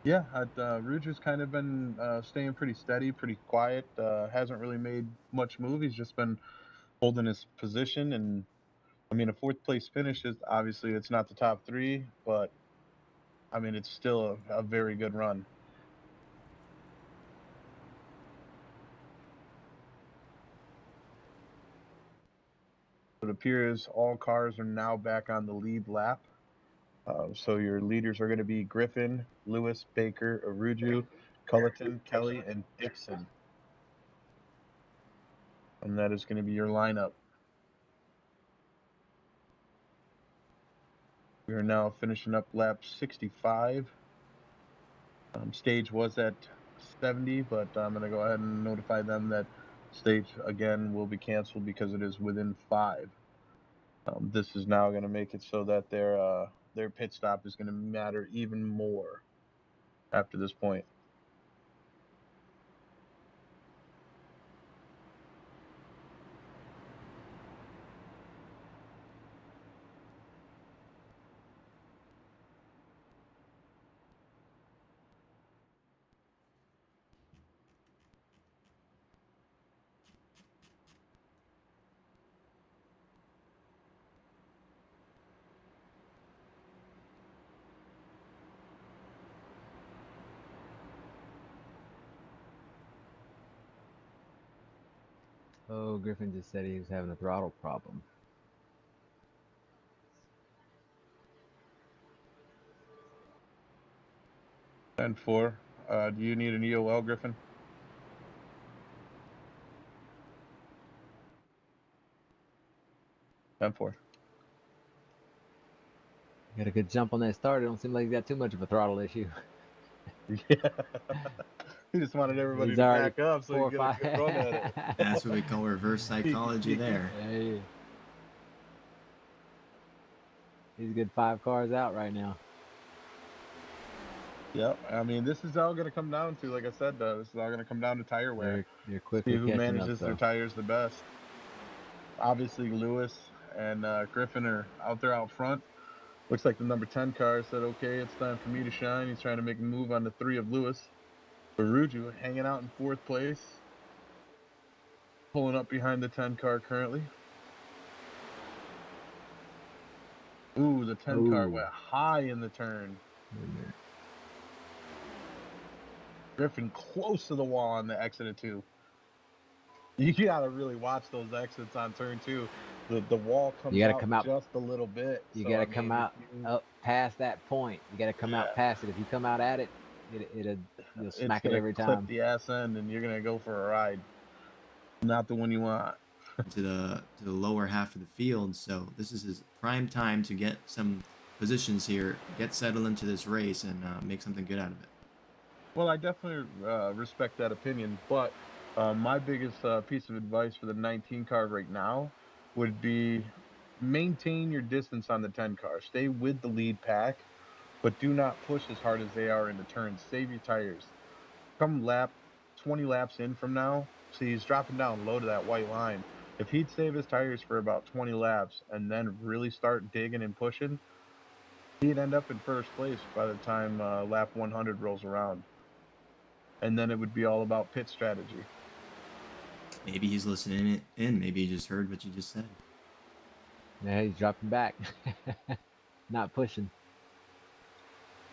Yeah, Ruju's kind of been staying pretty steady, pretty quiet. Hasn't really made much move. He's just been holding his position, and I mean, a fourth place finish is obviously it's not the top three, but I mean it's still a very good run. It appears all cars are now back on the lead lap. So your leaders are going to be Griffin, Lewis, Baker, Aruju, Culleton, Kelly, and Dixon. And that is going to be your lineup. We are now finishing up lap 65. Stage was at 70, but I'm going to go ahead and notify them that stage again will be canceled because it is within 5. This is now going to make it so that their pit stop is going to matter even more after this point. Oh, Griffin just said he was having a throttle problem. And 4. Do you need an EOL, Griffin? And 4. Got a good jump on that start. It don't seem like he's got too much of a throttle issue. Yeah. He just wanted everybody He's to already back up so 4 you or get 5. a good run at it. That's what we call reverse psychology there. Hey. He's a good 5 cars out right now. Yep. I mean, this is all going to come down to, like I said, this is all going to come down to tire wear. They're quickly See who catching manages up, their though. tires the best. Obviously, Lewis and Griffin are out there out front. Looks like the number 10 car said, okay, it's time for me to shine. He's trying to make a move on the 3 of Lewis. Baruju hanging out in 4th place. Pulling up behind the 10 car currently. Ooh, the 10 car went high in the turn. Griffin close to the wall on the exit of 2. You gotta really watch those exits on turn 2. The wall comes out just a little bit. You gotta come out up past that point. You gotta come out past it. If you come out at it, you'll smack it every time. Clip the ass end, and you're gonna go for a ride. Not the one you want. to the lower half of the field, so this is his prime time to get some positions here, get settled into this race, and make something good out of it. Well, I definitely respect that opinion, but my biggest piece of advice for the 19 car right now would be maintain your distance on the 10 car. Stay with the lead pack, but do not push as hard as they are into turns. Save your tires. Come 20 laps in from now, see he's dropping down low to that white line. If he'd save his tires for about 20 laps and then really start digging and pushing, he'd end up in first place by the time lap 100 rolls around. And then it would be all about pit strategy. Maybe he's listening in. Maybe he just heard what you just said. Yeah, he's dropping back, not pushing.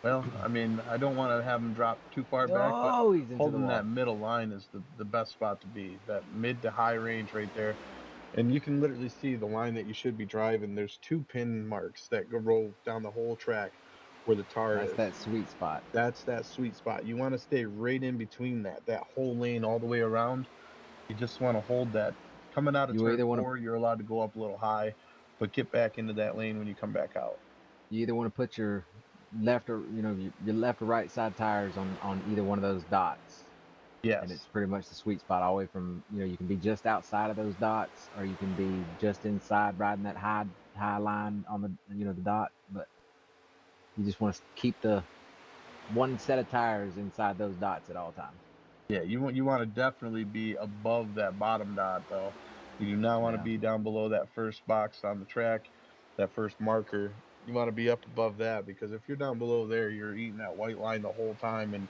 Well, I mean, I don't want to have him drop too far back, but Oh, he's into the holding wall. that middle line is the best spot to be. That mid to high range right there. And you can literally see the line that you should be driving. There's 2 pin marks that go roll down the whole track where the tar That's is. that sweet spot. That's that sweet spot. You want to stay right in between that whole lane all the way around. You just want to hold that. Coming out of You turn either 4, want to you're allowed to go up a little high, but get back into that lane when you come back out. put your left or your left or right side tires on either one of those dots. Yes. And it's pretty much the sweet spot all the way from, you can be just outside of those dots, or you can be just inside riding that high line on the the dot, but you just want to keep the one set of tires inside those dots at all times. Yeah, you want to definitely be above that bottom dot though. You do not want to be down below that first box on the track, that first marker. You want to be up above that, because if you're down below there, you're eating that white line the whole time, and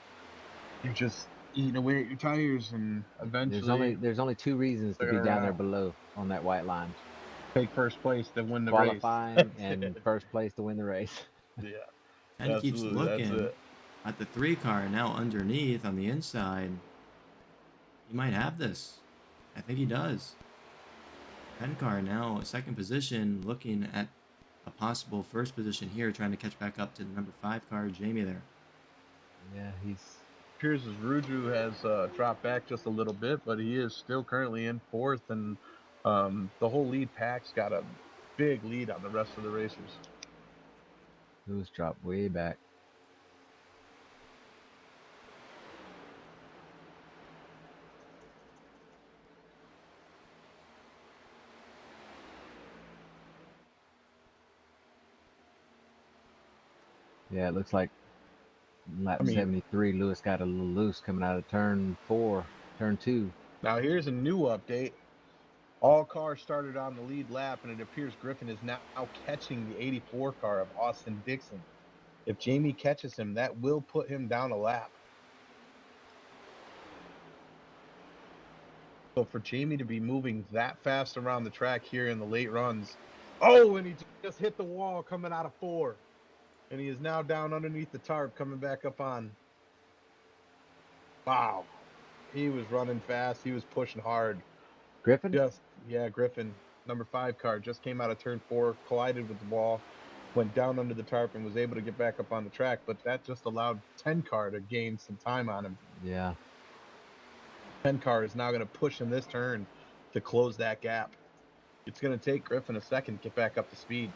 you're just eating away at your tires, and eventually There's only 2 reasons to they're be gonna down run there out. below on that white line: Take first place to win the qualifying race. and first place to win the race. Yeah, And keeps absolutely. That's looking it. at the 3 car now underneath on the inside. He might have this. I think he does. 10 car now, second position, looking at a possible first position here, trying to catch back up to the number 5 car, Jamie there. Yeah, he's Appears as Ruju has dropped back just a little bit, but he is still currently in 4th, and the whole lead pack's got a big lead on the rest of the racers. Lewis dropped way back. Yeah, it looks like lap 73, Lewis got a little loose coming out of turn 2. Now here's a new update. All cars started on the lead lap, and it appears Griffin is now catching the 84 car of Austin Dixon. If Jamie catches him, that will put him down a lap. So for Jamie to be moving that fast around the track here in the late runs. Oh, and he just hit the wall coming out of 4. And he is now down underneath the tarp, coming back up on. Wow. He was running fast. He was pushing hard. Griffin? Griffin. Number 5 car just came out of turn 4, collided with the wall, went down under the tarp, and was able to get back up on the track. But that just allowed 10 car to gain some time on him. Yeah. 10 car is now going to push in this turn to close that gap. It's going to take Griffin a second to get back up to speed.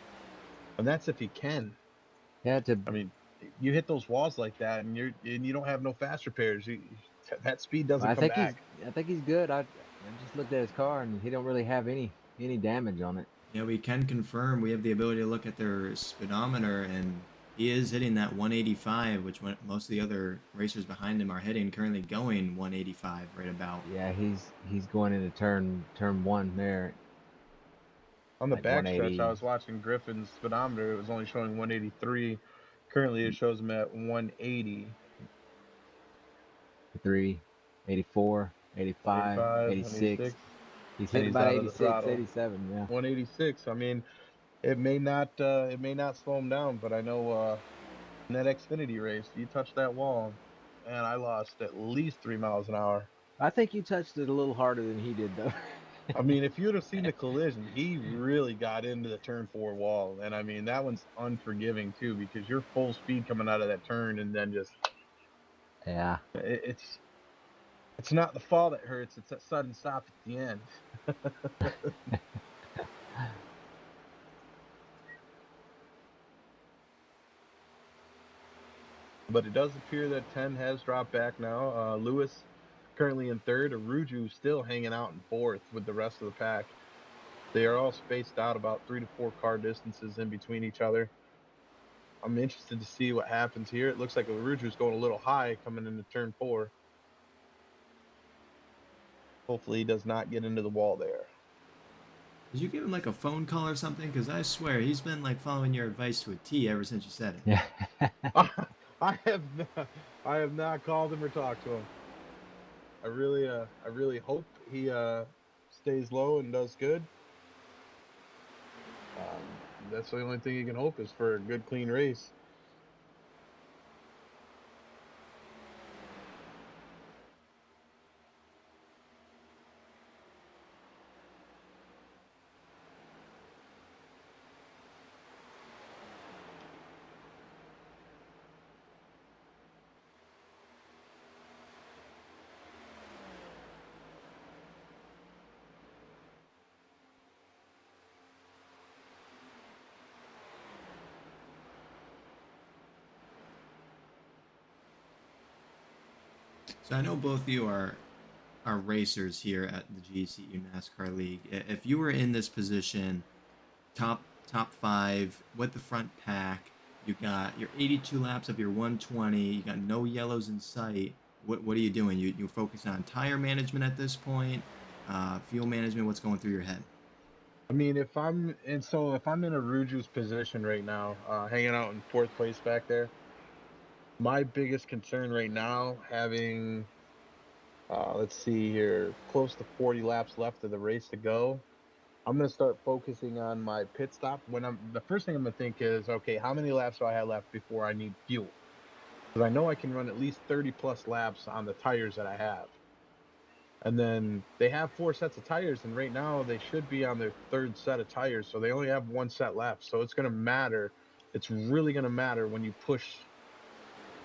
And that's if he can. Yeah, I mean, you hit those walls like that, and you don't have no fast repairs. That speed doesn't come back. I think he's good. I just looked at his car, and he don't really have any damage on it. Yeah, we can confirm. We have the ability to look at their speedometer, and he is hitting that 185, which most of the other racers behind him are hitting. Currently going 185 right about. Yeah, he's going into turn 1 there. On the backstretch, I was watching Griffin's speedometer. It was only showing 183. Currently, it shows him at 180. 3, 84, 85, 86. He's hitting about 86, 87, yeah. 186. I mean, it may not slow him down, but I know in that Xfinity race, you touched that wall, and I lost at least 3 miles an hour. I think you touched it a little harder than he did, though. I mean, if you'd have seen the collision, he really got into the turn 4 wall, and I mean that one's unforgiving too, because you're full speed coming out of that turn, and then just it's not the fall that hurts; it's that sudden stop at the end. But it does appear that 10 has dropped back now. Lewis currently in 3rd. Aruju still hanging out in 4th with the rest of the pack. They are all spaced out about 3 to 4 car distances in between each other. I'm interested to see what happens here. It looks like Aruju's going a little high coming into turn 4. Hopefully he does not get into the wall there. Did you give him like a phone call or something? Because I swear he's been like following your advice to a T ever since you said it. Yeah. I have not called him or talked to him. I really hope he stays low and does good. That's the only thing you can hope is for a good, clean race. So I know both of you are racers here at the GECU NASCAR League. If you were in this position, top 5 with the front pack, you got your 82 laps of your 120, you got no yellows in sight. What are you doing? You focus on tire management at this point, fuel management. What's going through your head? I mean, if I'm in Aruju's position right now, hanging out in 4th place back there, my biggest concern right now, having let's see here, close to 40 laps left of the race to go, I'm gonna start focusing on my pit stop. The first thing I'm gonna think is, okay, how many laps do I have left before I need fuel? Because I know I can run at least 30 plus laps on the tires that I have. And then they have 4 sets of tires, and right now they should be on their 3rd set of tires, so they only have 1 set left. So it's gonna matter. It's really gonna matter when you push.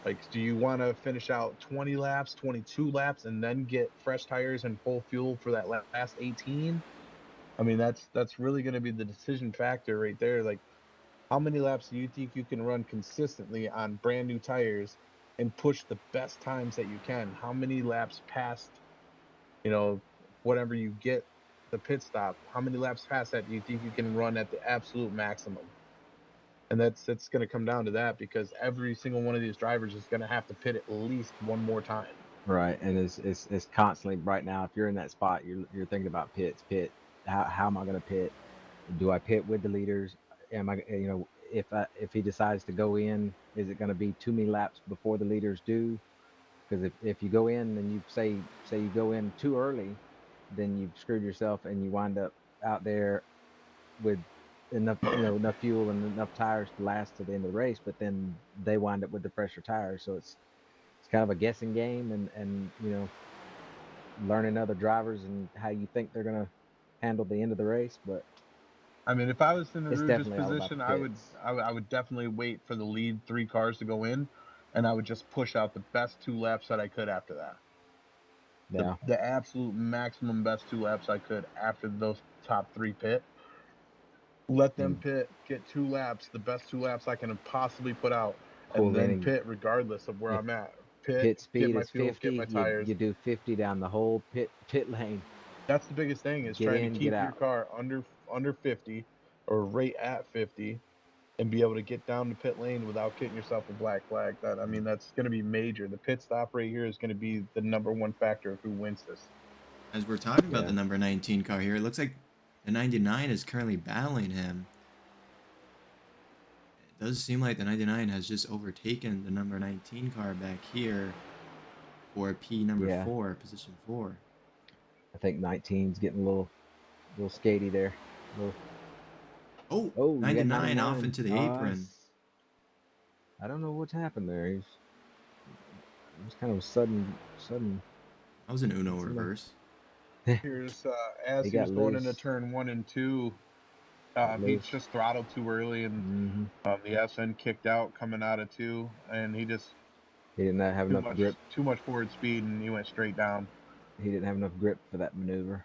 Like, do you want to finish out 20 laps, 22 laps, and then get fresh tires and full fuel for that last 18? I mean, that's really going to be the decision factor right there. Like, how many laps do you think you can run consistently on brand new tires and push the best times that you can? How many laps past, whatever you get the pit stop? How many laps past that do you think you can run at the absolute maximum? And it's going to come down to that, because every single one of these drivers is going to have to pit at least one more time. Right, and it's constantly right now. If you're in that spot, you're thinking about pit. How am I going to pit? Do I pit with the leaders? Am I, if he decides to go in, is it going to be too many laps before the leaders do? Because if you go in and you say you go in too early, then you've screwed yourself and you wind up out there with enough fuel and enough tires to last to the end of the race. But then they wind up with the fresher tires, so it's kind of a guessing game, and learning other drivers and how you think they're going to handle the end of the race. But I mean, if I was in it's Aruja's definitely all about position, the I would pits. I would definitely wait for the lead 3 cars to go in, and I would just push out the best 2 laps that I could after that. Yeah, The absolute maximum best 2 laps I could after those top 3 pit. Let them and pit, get 2 laps, the best 2 laps I can possibly put out, pull and in. then And pit regardless of where if I'm at. Pit, pit get speed my is fuel, get 50, my tires. you do 50 down the whole pit lane. That's the biggest thing, is Get trying to in, get keep your out. car under 50 or right at 50, and be able to get down the pit lane without getting yourself a black flag. I mean, that's going to be major. The pit stop right here is going to be the #1 factor of who wins this. As we're talking about Yeah. the number 19 car here, it looks like the 99 is currently battling him. It does seem like the 99 has just overtaken the number 19 car back here for P number Yeah. 4, position 4. I think 19's getting a little skatey there. Oh, Oh, you got 99 off 99. into the apron. I don't know what's happened there. It was kind of a sudden. That was an Uno reverse. Here's as He he got was going into loose. turn 1 and 2, he Loose. just throttled too early, and Mm-hmm. the SN kicked out coming out of 2, and he just He didn't have enough grip. too much forward speed, and he went straight down. He didn't have enough grip for that maneuver.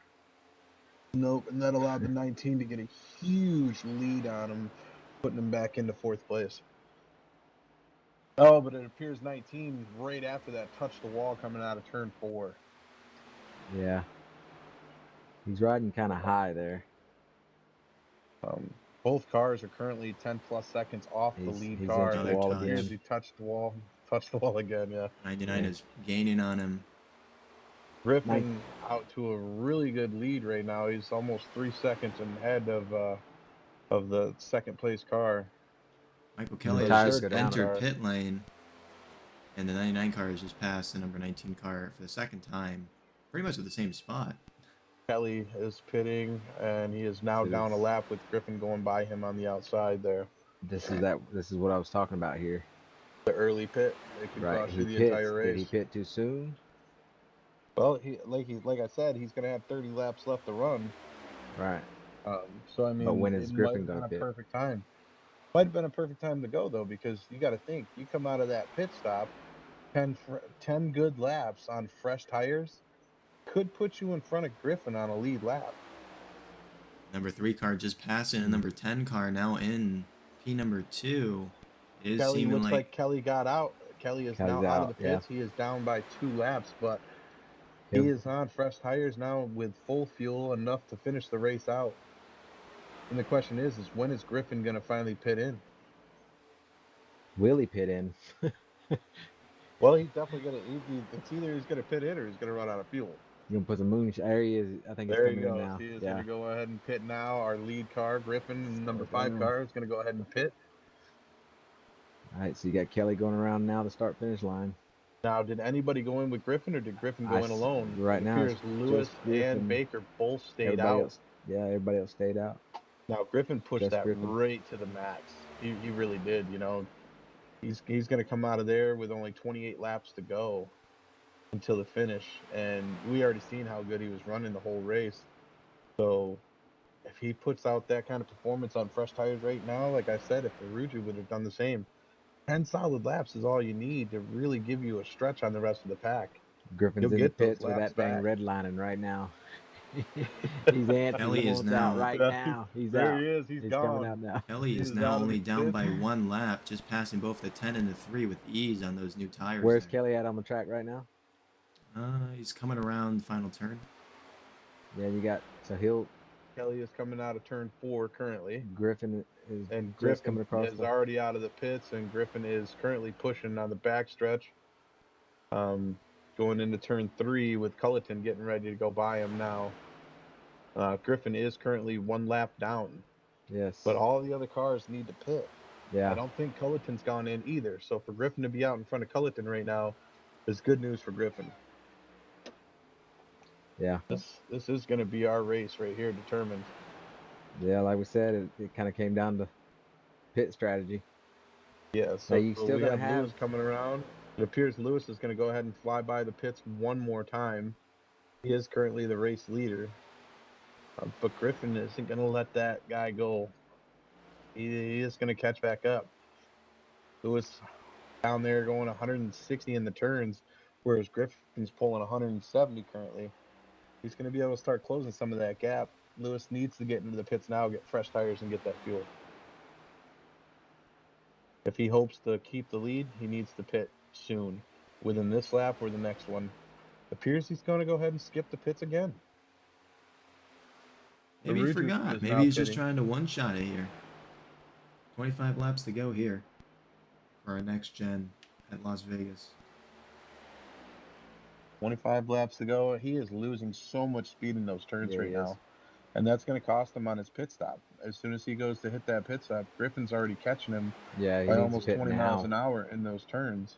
Nope, and that allowed the 19 to get a huge lead on him, putting him back into 4th place. Oh, but it appears 19 right after that touched the wall coming out of turn 4. Yeah. He's riding kind of high there. Both cars are currently 10 plus seconds off the lead He's car. into the Another wall touch. Here's again. he touched the wall. Touched the wall again, yeah. 99 Yeah. is gaining on him. Griffin out to a really good lead right now. He's almost 3 seconds ahead of the second place car. Michael And the Kelly has tires just go down. entered pit lane, and the 99 car has just passed the number 19 car for the second time, pretty much at the same spot. Kelly is pitting, and he is now So down a this- lap with Griffin going by him on the outside there. This is what I was talking about here. The early pit, they could Right. cost He you the pits. entire Did he race. pit too soon? Well, like I said, he's going to have 30 laps left to run. Right. So I mean, But when it is might Griffin have gonna been a pit? perfect time. Might have been a perfect time to go though, because you got to think, you come out of that pit stop, 10 good laps on fresh tires, could put you in front of Griffin on a lead lap. Number 3 car just passing, and number 10 car now in P number 2. It is Kelly seeming looks like Kelly got out. Kelly is Kelly's now out of out, the yeah. pits. He is down by 2 laps, but He'll- he is on fresh tires now with full fuel, enough to finish the race out. And the question is when is Griffin going to finally pit in? Will he pit in? Well, he's definitely going to. It's either he's going to pit in or he's going to run out of fuel. You gonna put the moonshine? There he is. I think he's There coming he in goes. now. He is Yeah. going to go ahead and pit now. Our lead car, Griffin, number Slow 5 down. car, is going to go ahead and pit. All right. So you got Kelly going around now the start finish line. Now, did anybody go in with Griffin, or did Griffin go in alone? Right It now, appears it's Lewis just Griffin. and Baker both stayed Everybody out. else, yeah, everybody else stayed out. Now Griffin pushed Just that Griffin. right to the max. He really did. You know, he's going to come out of there with only 28 laps to go until the finish, and we already seen how good he was running the whole race. So if he puts out that kind of performance on fresh tires right now, like I said, if Ferrugia would have done the same, 10 solid laps is all you need to really give you a stretch on the rest of the pack. Griffin's You'll in the get those pits with laps that thing back. redlining right now. He's antsy. Kelly He is wants out now- right now. He's There out. he is. He's He's gone. coming out now. Kelly He is is now out of only the down pit. by 1 lap, just passing both the 10 and the 3 with ease on those new tires. Where's there. Kelly at on the track right now? He's coming around the final turn. Yeah, you got so Kelly is coming out of turn 4 currently. Griffin is And just Griffin coming across is the. already out of the pits, and Griffin is currently pushing on the backstretch. Going into turn 3 with Culleton getting ready to go by him now. Griffin is currently 1 lap down, Yes. but all the other cars need to pit. Yeah. I don't think Culleton's gone in either. So for Griffin to be out in front of Culleton right now is good news for Griffin. Yeah. This is going to be our race right here, determined. Yeah, like we said, it kind of came down to pit strategy. Yeah, so Now you still we gonna have have Lewis coming around. It appears Lewis is going to go ahead and fly by the pits one more time. He is currently the race leader. But Griffin isn't going to let that guy go. He is going to catch back up. Lewis down there going 160 in the turns, whereas Griffin's pulling 170 currently. He's going to be able to start closing some of that gap. Lewis needs to get into the pits now, get fresh tires, and get that fuel. If he hopes to keep the lead, he needs to pit soon, within this lap or the next one. Appears he's going to go ahead and skip the pits again. Maybe he Ferrugia forgot. is Maybe now he's just pitting. trying to one-shot it here. 25 laps to go here for our next gen at Las Vegas. 25 laps to go. He is losing so much speed in those turns Yeah, right he is. now. And that's going to cost him on his pit stop. As soon as he goes to hit that pit stop, Griffin's already catching him Yeah, he by needs almost to pit 20 now. miles an hour in those turns.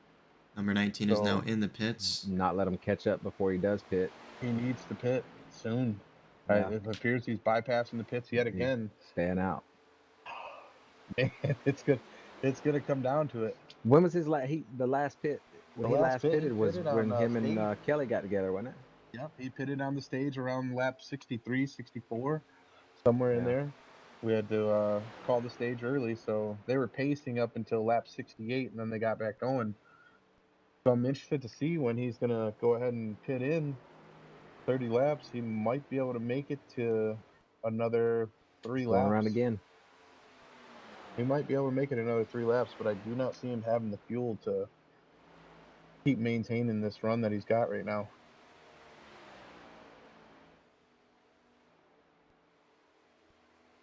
Number 19 is now So- in the pits. Not let him catch up before he does pit. He needs to pit soon. Yeah. It appears he's bypassing the pits yet He's again. staying out. It's good. It's going to come down to it. When was his the last pit? When The he last last pit, he pitted was pitted when on, him and stage. Kelly got together, wasn't it? Yep, he pitted on the stage around lap 63, 64, somewhere in Yeah. there. We had to call the stage early, so they were pacing up until lap 68, and then they got back going. So I'm interested to see when he's going to go ahead and pit in 30 laps. He might be able to make it to another 3 Going laps. around again. He might be able to make it another 3 laps, but I do not see him having the fuel to keep maintaining this run that he's got right now.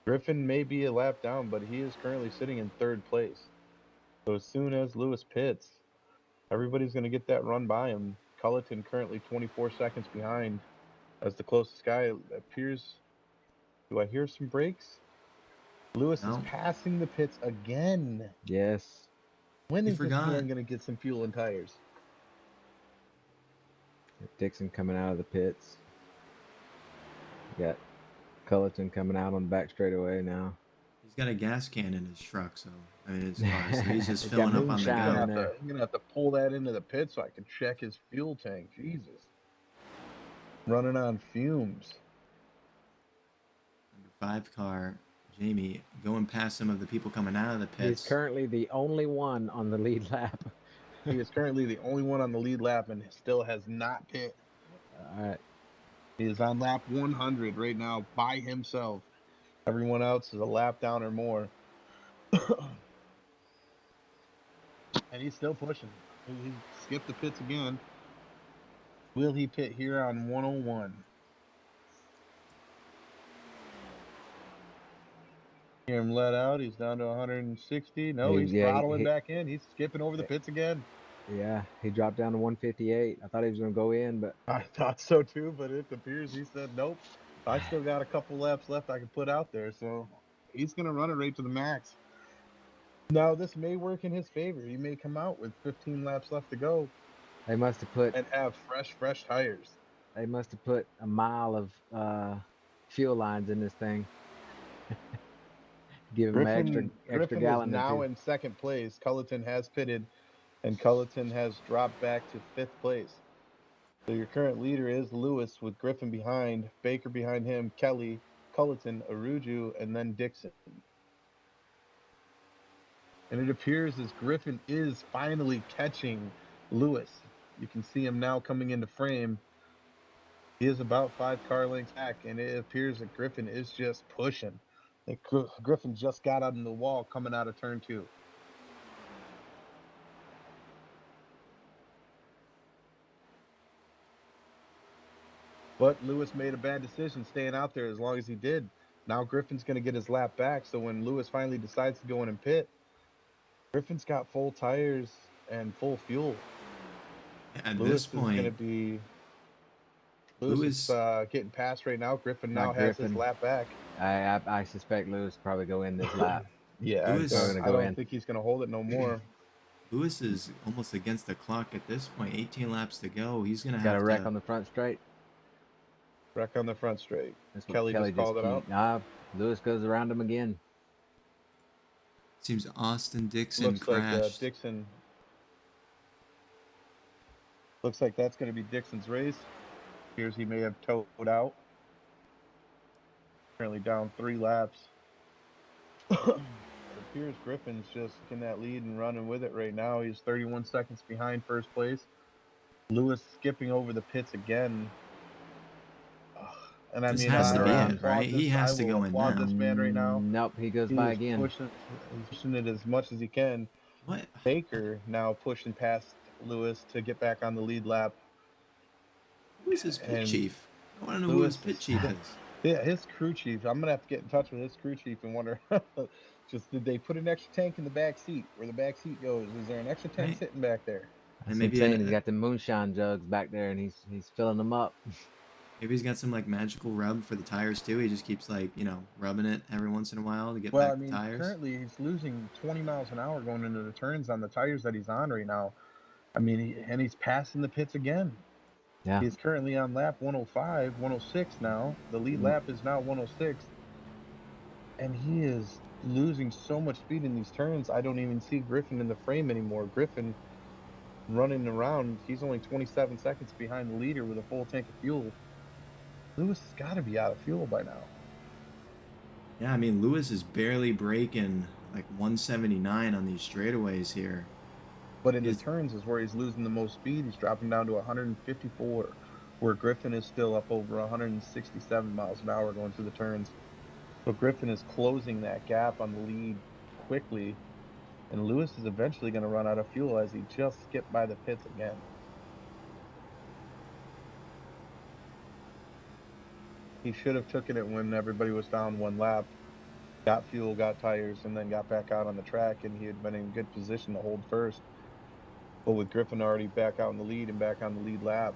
Griffin may be a lap down, but he is currently sitting in 3rd place. So as soon as Lewis pits, everybody's going to get that run by him. Culleton currently 24 seconds behind as the closest guy. Appears. Do I hear some brakes? Lewis is No, passing the pits again. Yes. When he is this forgot. man going to get some fuel and tires? Dixon coming out of the pits. Got Culleton coming out on the back straightaway now. He's got a gas can in his truck, so I mean his car, so he's just He's got filling up on the moonshine in go. there. I'm gonna have to pull that into the pit so I can check his fuel tank. Jesus, running on fumes. Number 5 car, Jamie, going past some of the people coming out of the He's pits. currently the only one on the lead lap. He is currently the only one on the lead lap and still has not pit. All right. He is on lap 100 right now by himself. Everyone else is a lap down or more. And he's still pushing. He skipped the pits again. Will he pit here on 101? Hear him let out. He's down to 160. No, he's throttling back in. He's skipping over the pits again. Yeah, he dropped down to 158. I thought he was going to go in, but I thought so too, but it appears he said, nope. I still got a couple laps left I can put out there, so he's going to run it right to the max. Now, this may work in his favor. He may come out with 15 laps left to go they must have put and have fresh tires. they must have put a mile of fuel lines in this thing. Give him an extra Griffin gallon is or now two. in 2nd place. Culleton has pitted, and Culleton has dropped back to 5th place. So your current leader is Lewis with Griffin behind, Baker behind him, Kelly, Culleton, Aruju, and then Dixon. And it appears as Griffin is finally catching Lewis. You can see him now coming into frame. He is about 5 car lengths back, and it appears that Griffin is just pushing. Griffin just got on the wall coming out of turn 2. But Lewis made a bad decision staying out there as long as he did. Now Griffin's going to get his lap back, so when Lewis finally decides to go in and pit, Griffin's got full tires and full fuel. At Lewis this point, is going to be... Lewis is getting passed right now. Griffin now has his lap back. I suspect Lewis probably go in this lap. Yeah, Lewis- I don't think he's going to hold it no more. Lewis is almost against the clock at this point. 18 laps to go. He's gonna Got have a wreck to on the front straight. Wreck on the front straight. That's what Kelly just called it out. Nah, Lewis goes around him again. Seems Austin Dixon Looks crashed. like Dixon. Looks like that's going to be Dixon's race. Appears he may have towed out. Currently down 3 laps. It appears Griffin's just in that lead and running with it right now. He's 31 seconds behind 1st place. Lewis skipping over the pits again. And I This mean, has to be it, right? He has to go in now. This man right now. Nope, he goes He by is again. pushing it as much as he can. What? Baker now pushing past Lewis to get back on the lead lap. Who is his pit And chief? I want to know who Lewis his pit is- chief is. Yeah, his crew chief. I'm gonna have to get in touch with his crew chief and wonder. Just did they put an extra tank in the back seat where the back seat goes? Is there an extra tank Right. sitting back there? And Maybe maybe he's got the moonshine jugs back there, and he's filling them up. maybe he's got some like magical rub for the tires too. He just keeps like rubbing it every once in a while to get Well, back I mean, the tires. currently he's losing 20 miles an hour going into the turns on the tires that he's on right now. I mean, he's passing the pits again. Yeah. He's currently on lap 105, 106 now. The lead lap is now 106. And he is losing so much speed in these turns. I don't even see Griffin in the frame anymore. Griffin running around. He's only 27 seconds behind the leader with a full tank of fuel. Lewis has got to be out of fuel by now. Yeah, I mean Lewis is barely breaking like 179 on these straightaways here. But in the turns is where he's losing the most speed. He's dropping down to 154, where Griffin is still up over 167 miles an hour going through the turns. So Griffin is closing that gap on the lead quickly, and Lewis is eventually going to run out of fuel as he just skipped by the pits again. He should have taken it when everybody was down 1 lap. got fuel, got tires, and then got back out on the track, and he had been in good position to hold first. But with Griffin already back out in the lead and back on the lead lap,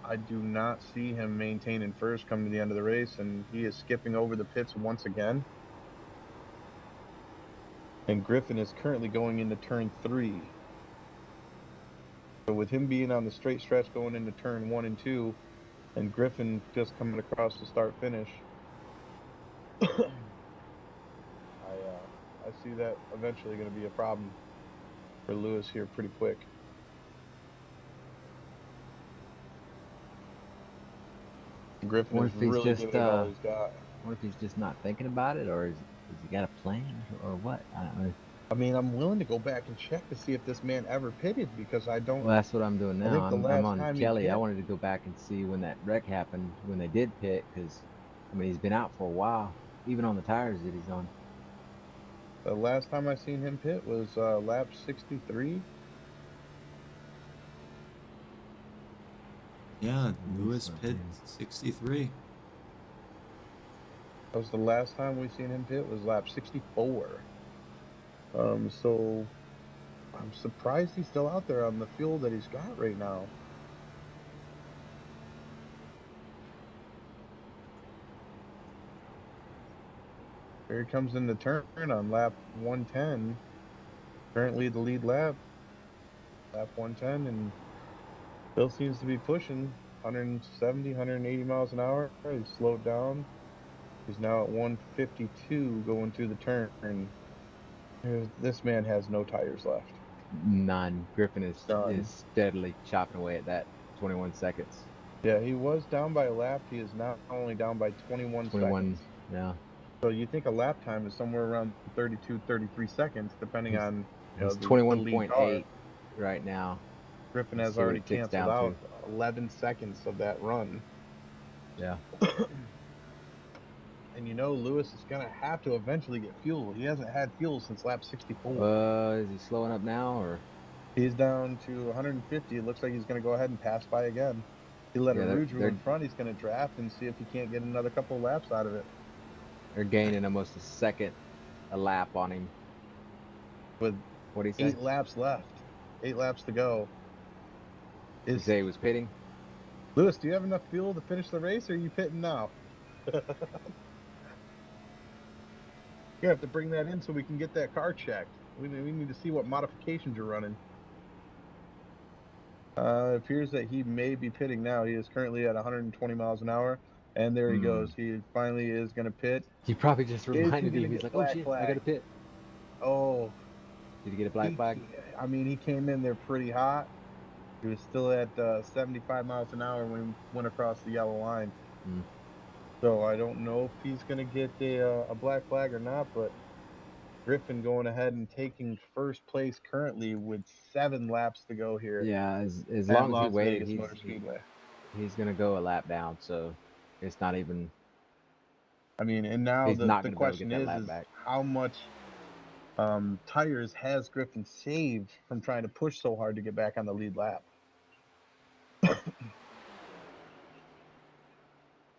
I do not see him maintaining first coming to the end of the race, and he is skipping over the pits once again. And Griffin is currently going into turn 3. So with him being on the straight stretch going into turn 1 and 2, and Griffin just coming across the start finish, I see that eventually going to be a problem for Lewis here pretty quick. Griffin What is if he's really just giving it all he's got. what if he's just not thinking about it, or is he got a plan, or what? I don't know. I mean, I'm willing to go back and check to see if this man ever pitted, because I don't. Well, that's what I'm doing I now. think the I'm last on time he Kelly. I pit, wanted to go back and see when that wreck happened, when they did pit, because I mean he's been out for a while, even on the tires that he's on. the last time I seen him pit was lap 63. Yeah, Lewis pit 63. That was the last time we seen him pit was lap 64. So I'm surprised he's still out there on the fuel that he's got right now. Here he comes in the turn on lap 110. Currently the lead lap 110, and Bill seems to be pushing 170, 180 miles an hour. He's slowed down. He's now at 152 going through the turn. This man has no tires left. None. Griffin is None. steadily chopping away at that 21 seconds. Yeah, he was down by a lap. He is now only down by 21 21. seconds. Yeah. So you think a lap time is somewhere around 32, 33 seconds, depending on He's the lead car. 21.8 right now. Griffin Let's has see what already it ticks canceled down out 11 seconds of that run. Yeah. And you know Lewis is going to have to eventually get fuel. He hasn't had fuel since lap 64. Is he slowing up now, or? He's down to 150. It looks like he's going to go ahead and pass by again. He let Yeah, a Rouge in front. He's going to draft and see if he can't get another couple of laps out of it. They're gaining almost a lap on him. With what do you say? 8 laps left. 8 laps to go. You say he was pitting? Lewis, do you have enough fuel to finish the race, or are you pitting now? You have to bring that in so we can get that car checked. We need to see what modifications you're running. It appears that he may be pitting now. He is currently at 120 miles an hour. And there he goes. He finally is going to pit. He probably just reminded him. He's like, oh, shit, I got to pit. Oh. Did he get a black flag? I mean, he came in there pretty hot. He was still at 75 miles an hour when he went across the yellow line. So I don't know if he's going to get a black flag or not, but Griffin going ahead and taking first place currently with 7 laps to go here. Yeah, as long as he waited, he's going to go a lap down, so it's not even... I mean, and now the question is how much tires has Griffin saved from trying to push so hard to get back on the lead lap?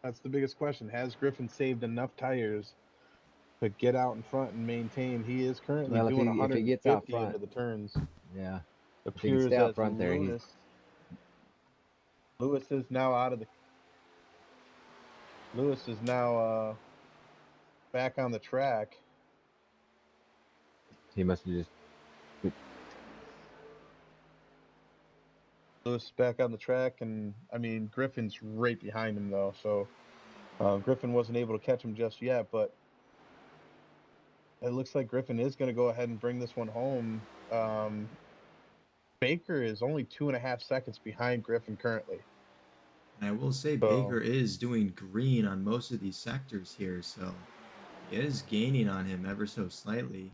That's the biggest question. Has Griffin saved enough tires to get out in front and maintain? He is currently doing 150 into the turns. Yeah. Appears stay out as front there, Lewis is now out of the... Lewis is now back on the track. He must be just... Lewis is back on the track, and I mean, Griffin's right behind him though, so Griffin wasn't able to catch him just yet, but it looks like Griffin is going to go ahead and bring this one home. Baker is only 2.5 seconds behind Griffin currently. And I will say Baker is doing green on most of these sectors here, so he is gaining on him ever so slightly.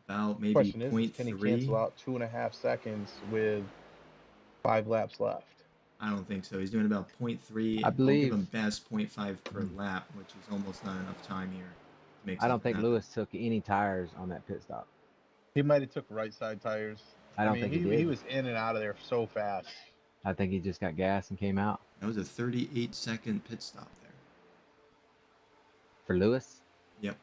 About maybe 0.3. Can he cancel out 2.5 seconds with 5 laps left? I don't think so. He's doing about 0.3. I believe... I'll give him best 0.5 per lap, which is almost not enough time here. I don't think Lewis took any tires on that pit stop. He might have took right side tires. I don't think he did. He was in and out of there so fast. I think he just got gas and came out. That was a 38-second pit stop there. For Lewis? Yep.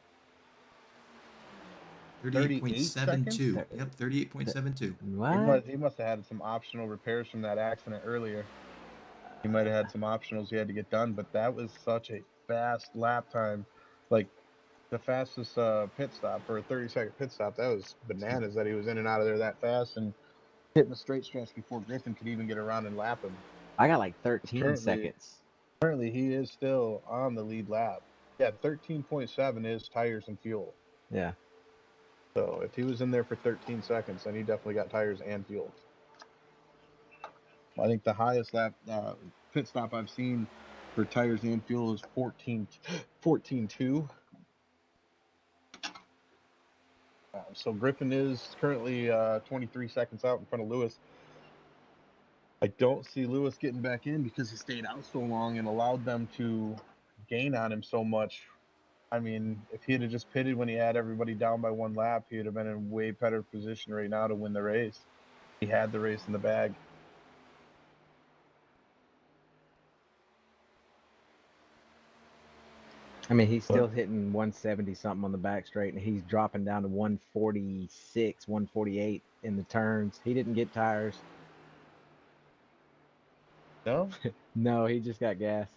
38 seconds? 38.72. Yep, 38.72. What? He must have had some optional repairs from that accident earlier. He might have had some optionals he had to get done, but that was such a fast lap time. Like the fastest pit stop for a 30-second pit stop. That was bananas that he was in and out of there that fast and hitting the straight stretch before Griffin could even get around and lap him. I got like 13 Currently, seconds. currently he is still on the lead lap. Yeah, 13.7 is tires and fuel. Yeah. So if he was in there for 13 seconds, then he definitely got tires and fuel. I think the highest lap pit stop I've seen for tires and fuel is 14.2. So Griffin is currently 23 seconds out in front of Lewis. I don't see Lewis getting back in because he stayed out so long and allowed them to gain on him so much. I mean, if he had just pitted when he had everybody down by one lap, he would have been in a way better position right now to win the race. He had the race in the bag. I mean, he's still hitting 170 something on the back straight, and he's dropping down to 146, 148 in the turns. He didn't get tires. No? No, he just got gas.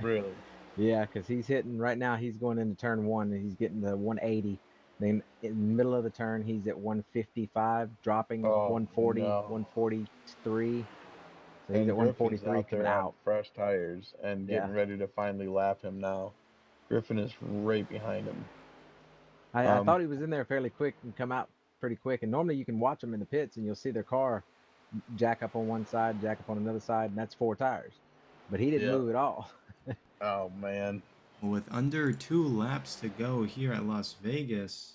Really? Yeah, because he's hitting right now. He's going into turn one, and he's getting the 180. Then in the middle of the turn, he's at 155, dropping 140, 143. So he's at Griffin's 143 out coming there on out. fresh tires and getting ready to finally lap him now. Griffin is right behind him. I thought he was in there fairly quick and come out pretty quick. And normally you can watch them in the pits and you'll see their car jack up on one side, jack up on another side, and that's 4 tires. But he didn't move at all. Oh, man. Well, with under 2 laps to go here at Las Vegas.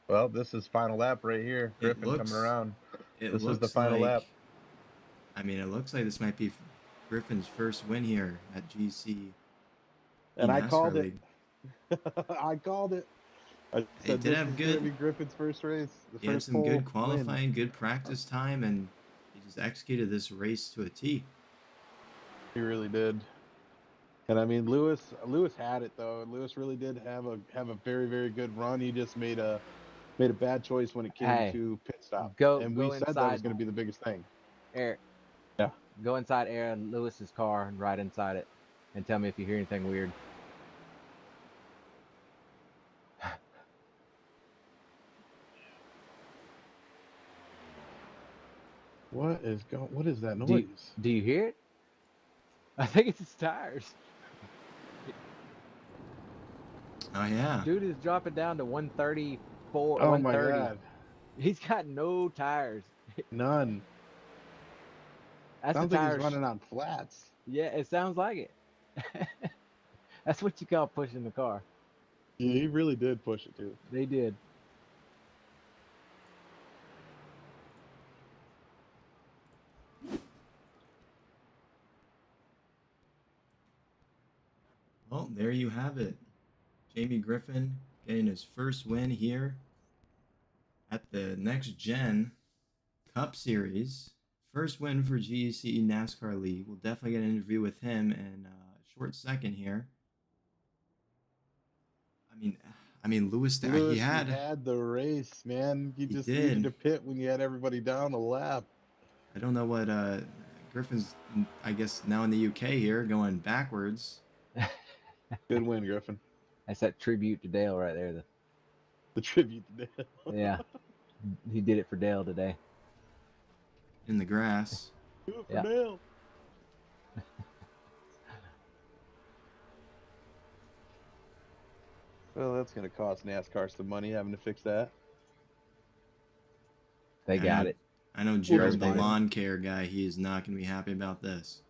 Well, this is final lap right here. Griffin coming around. This is the final lap. I mean, it looks like this might be Griffin's first win here at GC. And I called it. I called it. I said did have good. Be Griffin's first race. He had some good qualifying, good practice time, and he just executed this race to a T. He really did. And I mean, Lewis had it though. Lewis really did have a very, very good run. He just made a bad choice when it came to pit stop. And we said that was going to be the biggest thing. Eric. Yeah. Go inside Aaron Lewis's car and ride inside it, and tell me if you hear anything weird. What is that noise? Do you hear it? I think it's his tires. Oh yeah. Dude is dropping down to 134. Oh 130. my God. He's got no tires. None. That's sounds like he's running on flats. Yeah, it sounds like it. That's what you call pushing the car. Yeah, he really did push it too. They did. Well, there you have it. Jamie Griffin getting his first win here at the Next Gen Cup Series. First win for GEC NASCAR League. We'll definitely get an interview with him in a short second here. I mean, Lewis, he had the race, man. You just did. needed to pit when you had everybody down a lap. I don't know what Griffin's, I guess, now in the UK here, going backwards. Good win, Griffin. That's that tribute to Dale right there. The tribute to Dale. Yeah. He did it for Dale today. In the grass. Do it for Dale. Well, that's going to cost NASCAR some money having to fix that. They got it. I know Gerald, the lawn care guy, he is not going to be happy about this.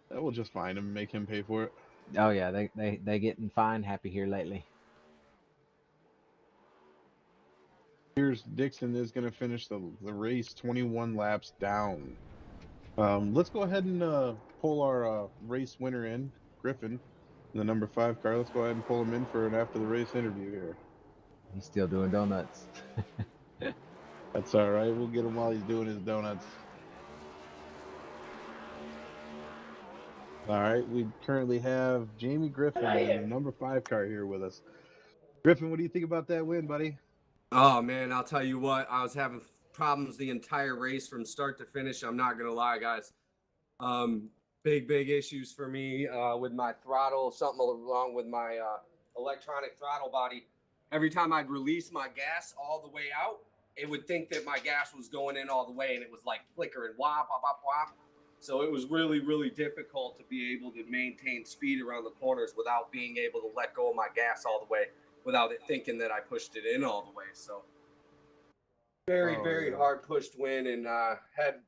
That will just find him and make him pay for it. Oh yeah, they getting fine happy here lately. Here's Dixon is going to finish the race 21 laps down. Let's go ahead and pull our race winner in, Griffin, the number 5 car. Let's go ahead and pull him in for an after the race interview here. He's still doing donuts. That's all right. We'll get him while he's doing his donuts. All right. We currently have Jamie Griffin in the number 5 car here with us. Griffin, what do you think about that win, buddy? Oh man, I'll tell you what, I was having problems the entire race from start to finish. I'm not gonna lie, guys. Big issues for me with my throttle, something wrong with my electronic throttle body. Every time I'd release my gas all the way out, it would think that my gas was going in all the way, and it was like flickering, wop, wop, wop, wop. So it was really difficult to be able to maintain speed around the corners without being able to let go of my gas all the way, without it thinking that I pushed it in all the way. So very hard pushed win, and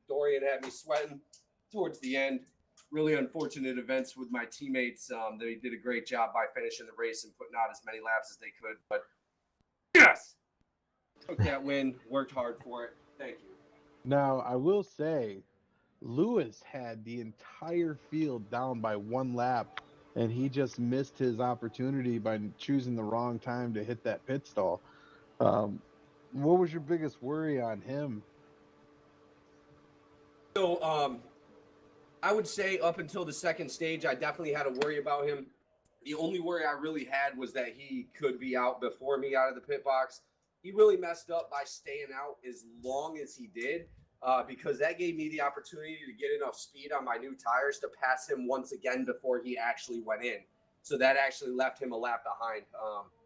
Dorian had me sweating towards the end. Really unfortunate events with my teammates. They did a great job by finishing the race and putting out as many laps as they could. But yes, took that win, worked hard for it. Thank you. Now, I will say, Lewis had the entire field down by 1 lap, and he just missed his opportunity by choosing the wrong time to hit that pit stall. What was your biggest worry on him? So I would say up until the second stage, I definitely had a worry about him. The only worry I really had was that he could be out before me out of the pit box. He really messed up by staying out as long as he did, because that gave me the opportunity to get enough speed on my new tires to pass him once again before he actually went in. So that actually left him a lap behind,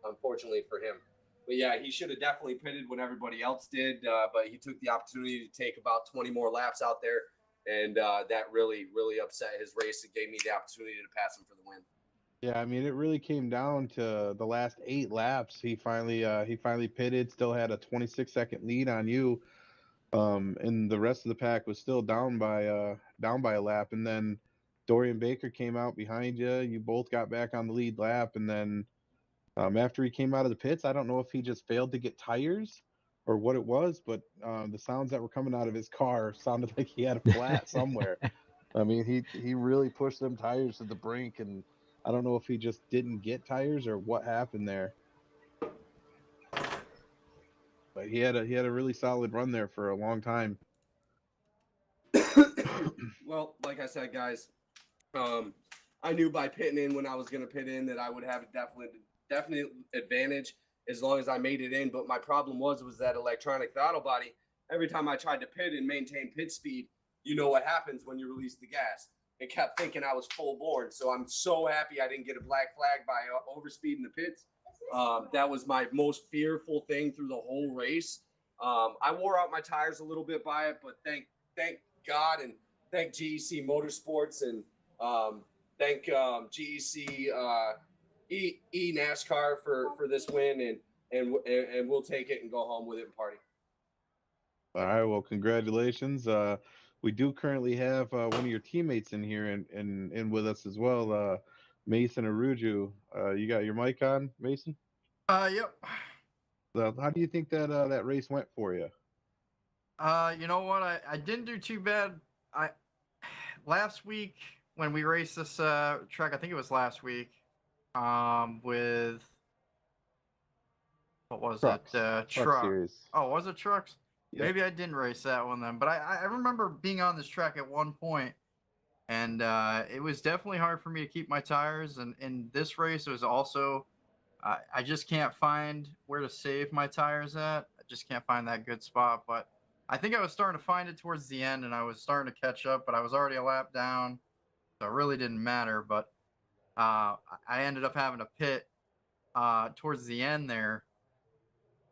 unfortunately for him. But yeah, he should have definitely pitted when everybody else did, but he took the opportunity to take about 20 more laps out there, and that really upset his race and gave me the opportunity to pass him for the win. Yeah, I mean, it really came down to the last 8 laps. He finally pitted, still had a 26-second lead on you, and the rest of the pack was still down by a lap. And then Dorian Baker came out behind you. You both got back on the lead lap, and then after he came out of the pits, I don't know if he just failed to get tires or what it was, but the sounds that were coming out of his car sounded like he had a flat somewhere. I mean, he really pushed them tires to the brink, and I don't know if he just didn't get tires or what happened there. But he had a really solid run there for a long time. Well, like I said, guys, I knew by pitting in when I was going to pit in that I would have a definite advantage as long as I made it in. But my problem was that electronic throttle body. Every time I tried to pit and maintain pit speed, you know what happens when you release the gas. It kept thinking I was full board. So I'm so happy I didn't get a black flag by overspeeding the pits. That was my most fearful thing through the whole race. I wore out my tires a little bit by it, but thank God and thank GEC Motorsports and thank GEC NASCAR for this win, and we'll take it and go home with it and party. All right, well, congratulations. We do currently have one of your teammates in here and with us as well, Mason Aruju. You got your mic on, Mason? Yep. How do you think that race went for you? You know what? I didn't do too bad. Last week when we raced this track, I think it was last week, with what was Trucks. it? Truck series. Oh, was it trucks? Yep. Maybe I didn't race that one then, but I remember being on this track at one point, and it was definitely hard for me to keep my tires. And in this race, it was also I just can't find where to save my tires at. I just can't find that good spot. But I think I was starting to find it towards the end, and I was starting to catch up, but I was already a lap down, so it really didn't matter. But I ended up having to pit towards the end there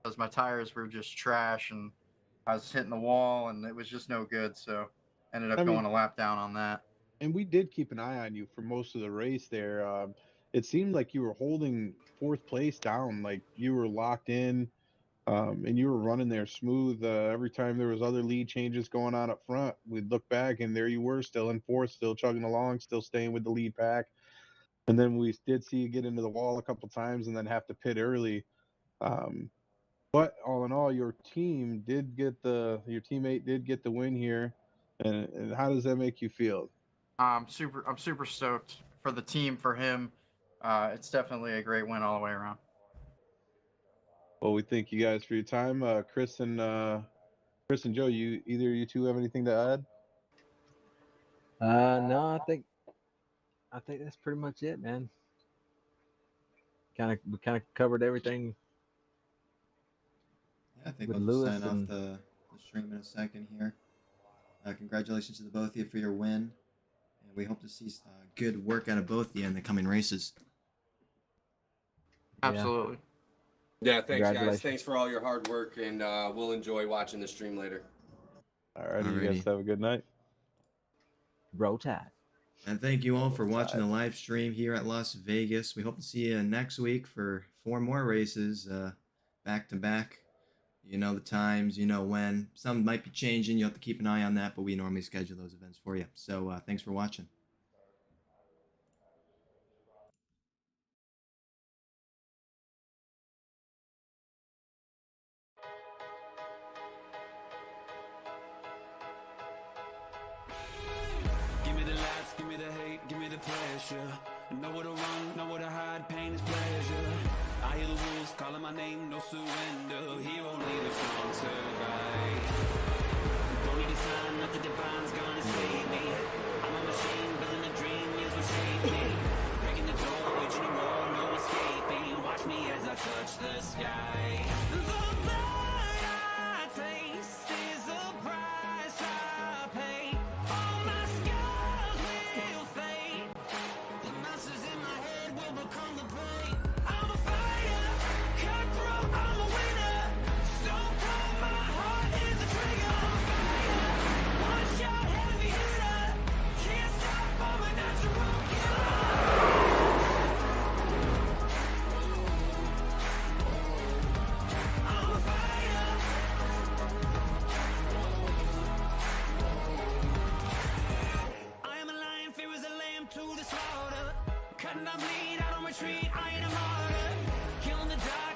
because my tires were just trash, and I was hitting the wall, and it was just no good. So ended up going a lap down on that. And we did keep an eye on you for most of the race there. It seemed like you were holding 4th place down, like you were locked in, and you were running there smooth. Every time there was other lead changes going on up front, we'd look back and there you were, still in 4th, still chugging along, still staying with the lead pack. And then we did see you get into the wall a couple times and then have to pit early. But all in all, your teammate did get the win here. And how does that make you feel? I'm super stoked for the team, for him. It's definitely a great win all the way around. Well, we thank you guys for your time. Chris and Joe, either you two have anything to add? No, I think that's pretty much it, man. we kind of covered everything Yeah, I think with I'll just Lewis sign off and the stream in a second here. Congratulations to the both of you for your win, and we hope to see good work out of both of you in the coming races. yeah. Absolutely. Yeah, thanks, guys. Congratulations. Thanks for all your hard work, and we'll enjoy watching the stream later. All right, you Alrighty. guys have a good night. Roll Tide. And thank you all for Roll watching the Tide. live stream here at Las Vegas. We hope to see you next week for 4 more races, back to back. You know the times, you know when. Some might be changing. You'll have to keep an eye on that, but we normally schedule those events for you. So thanks for watching. Give me the lights, give me the hate, give me the pressure. Know where to run, know where to hide, pain is pleasure. I hear the wolves calling my name, no surrender. Here only the strong survive. Don't need a sign, nothing divine's gonna save me. I'm a machine, building a dream, is what shaped me. Breaking the door, reaching the wall, no escaping. Watch me as I touch the sky. The blood I taste is the price I pay. All my scars will fade. The monsters in my head will become the pain. I'm a fighter, cutthroat, I'm a winner. Stone cold, my heart is a trigger. I'm a fighter, one shot heavy hitter. Can't stop, I'm a natural killer. I'm a fighter. I am a lion, fear is a lamb to the slaughter. Cutting up bleed, I don't retreat, I ain't a martyr. Killing the dark,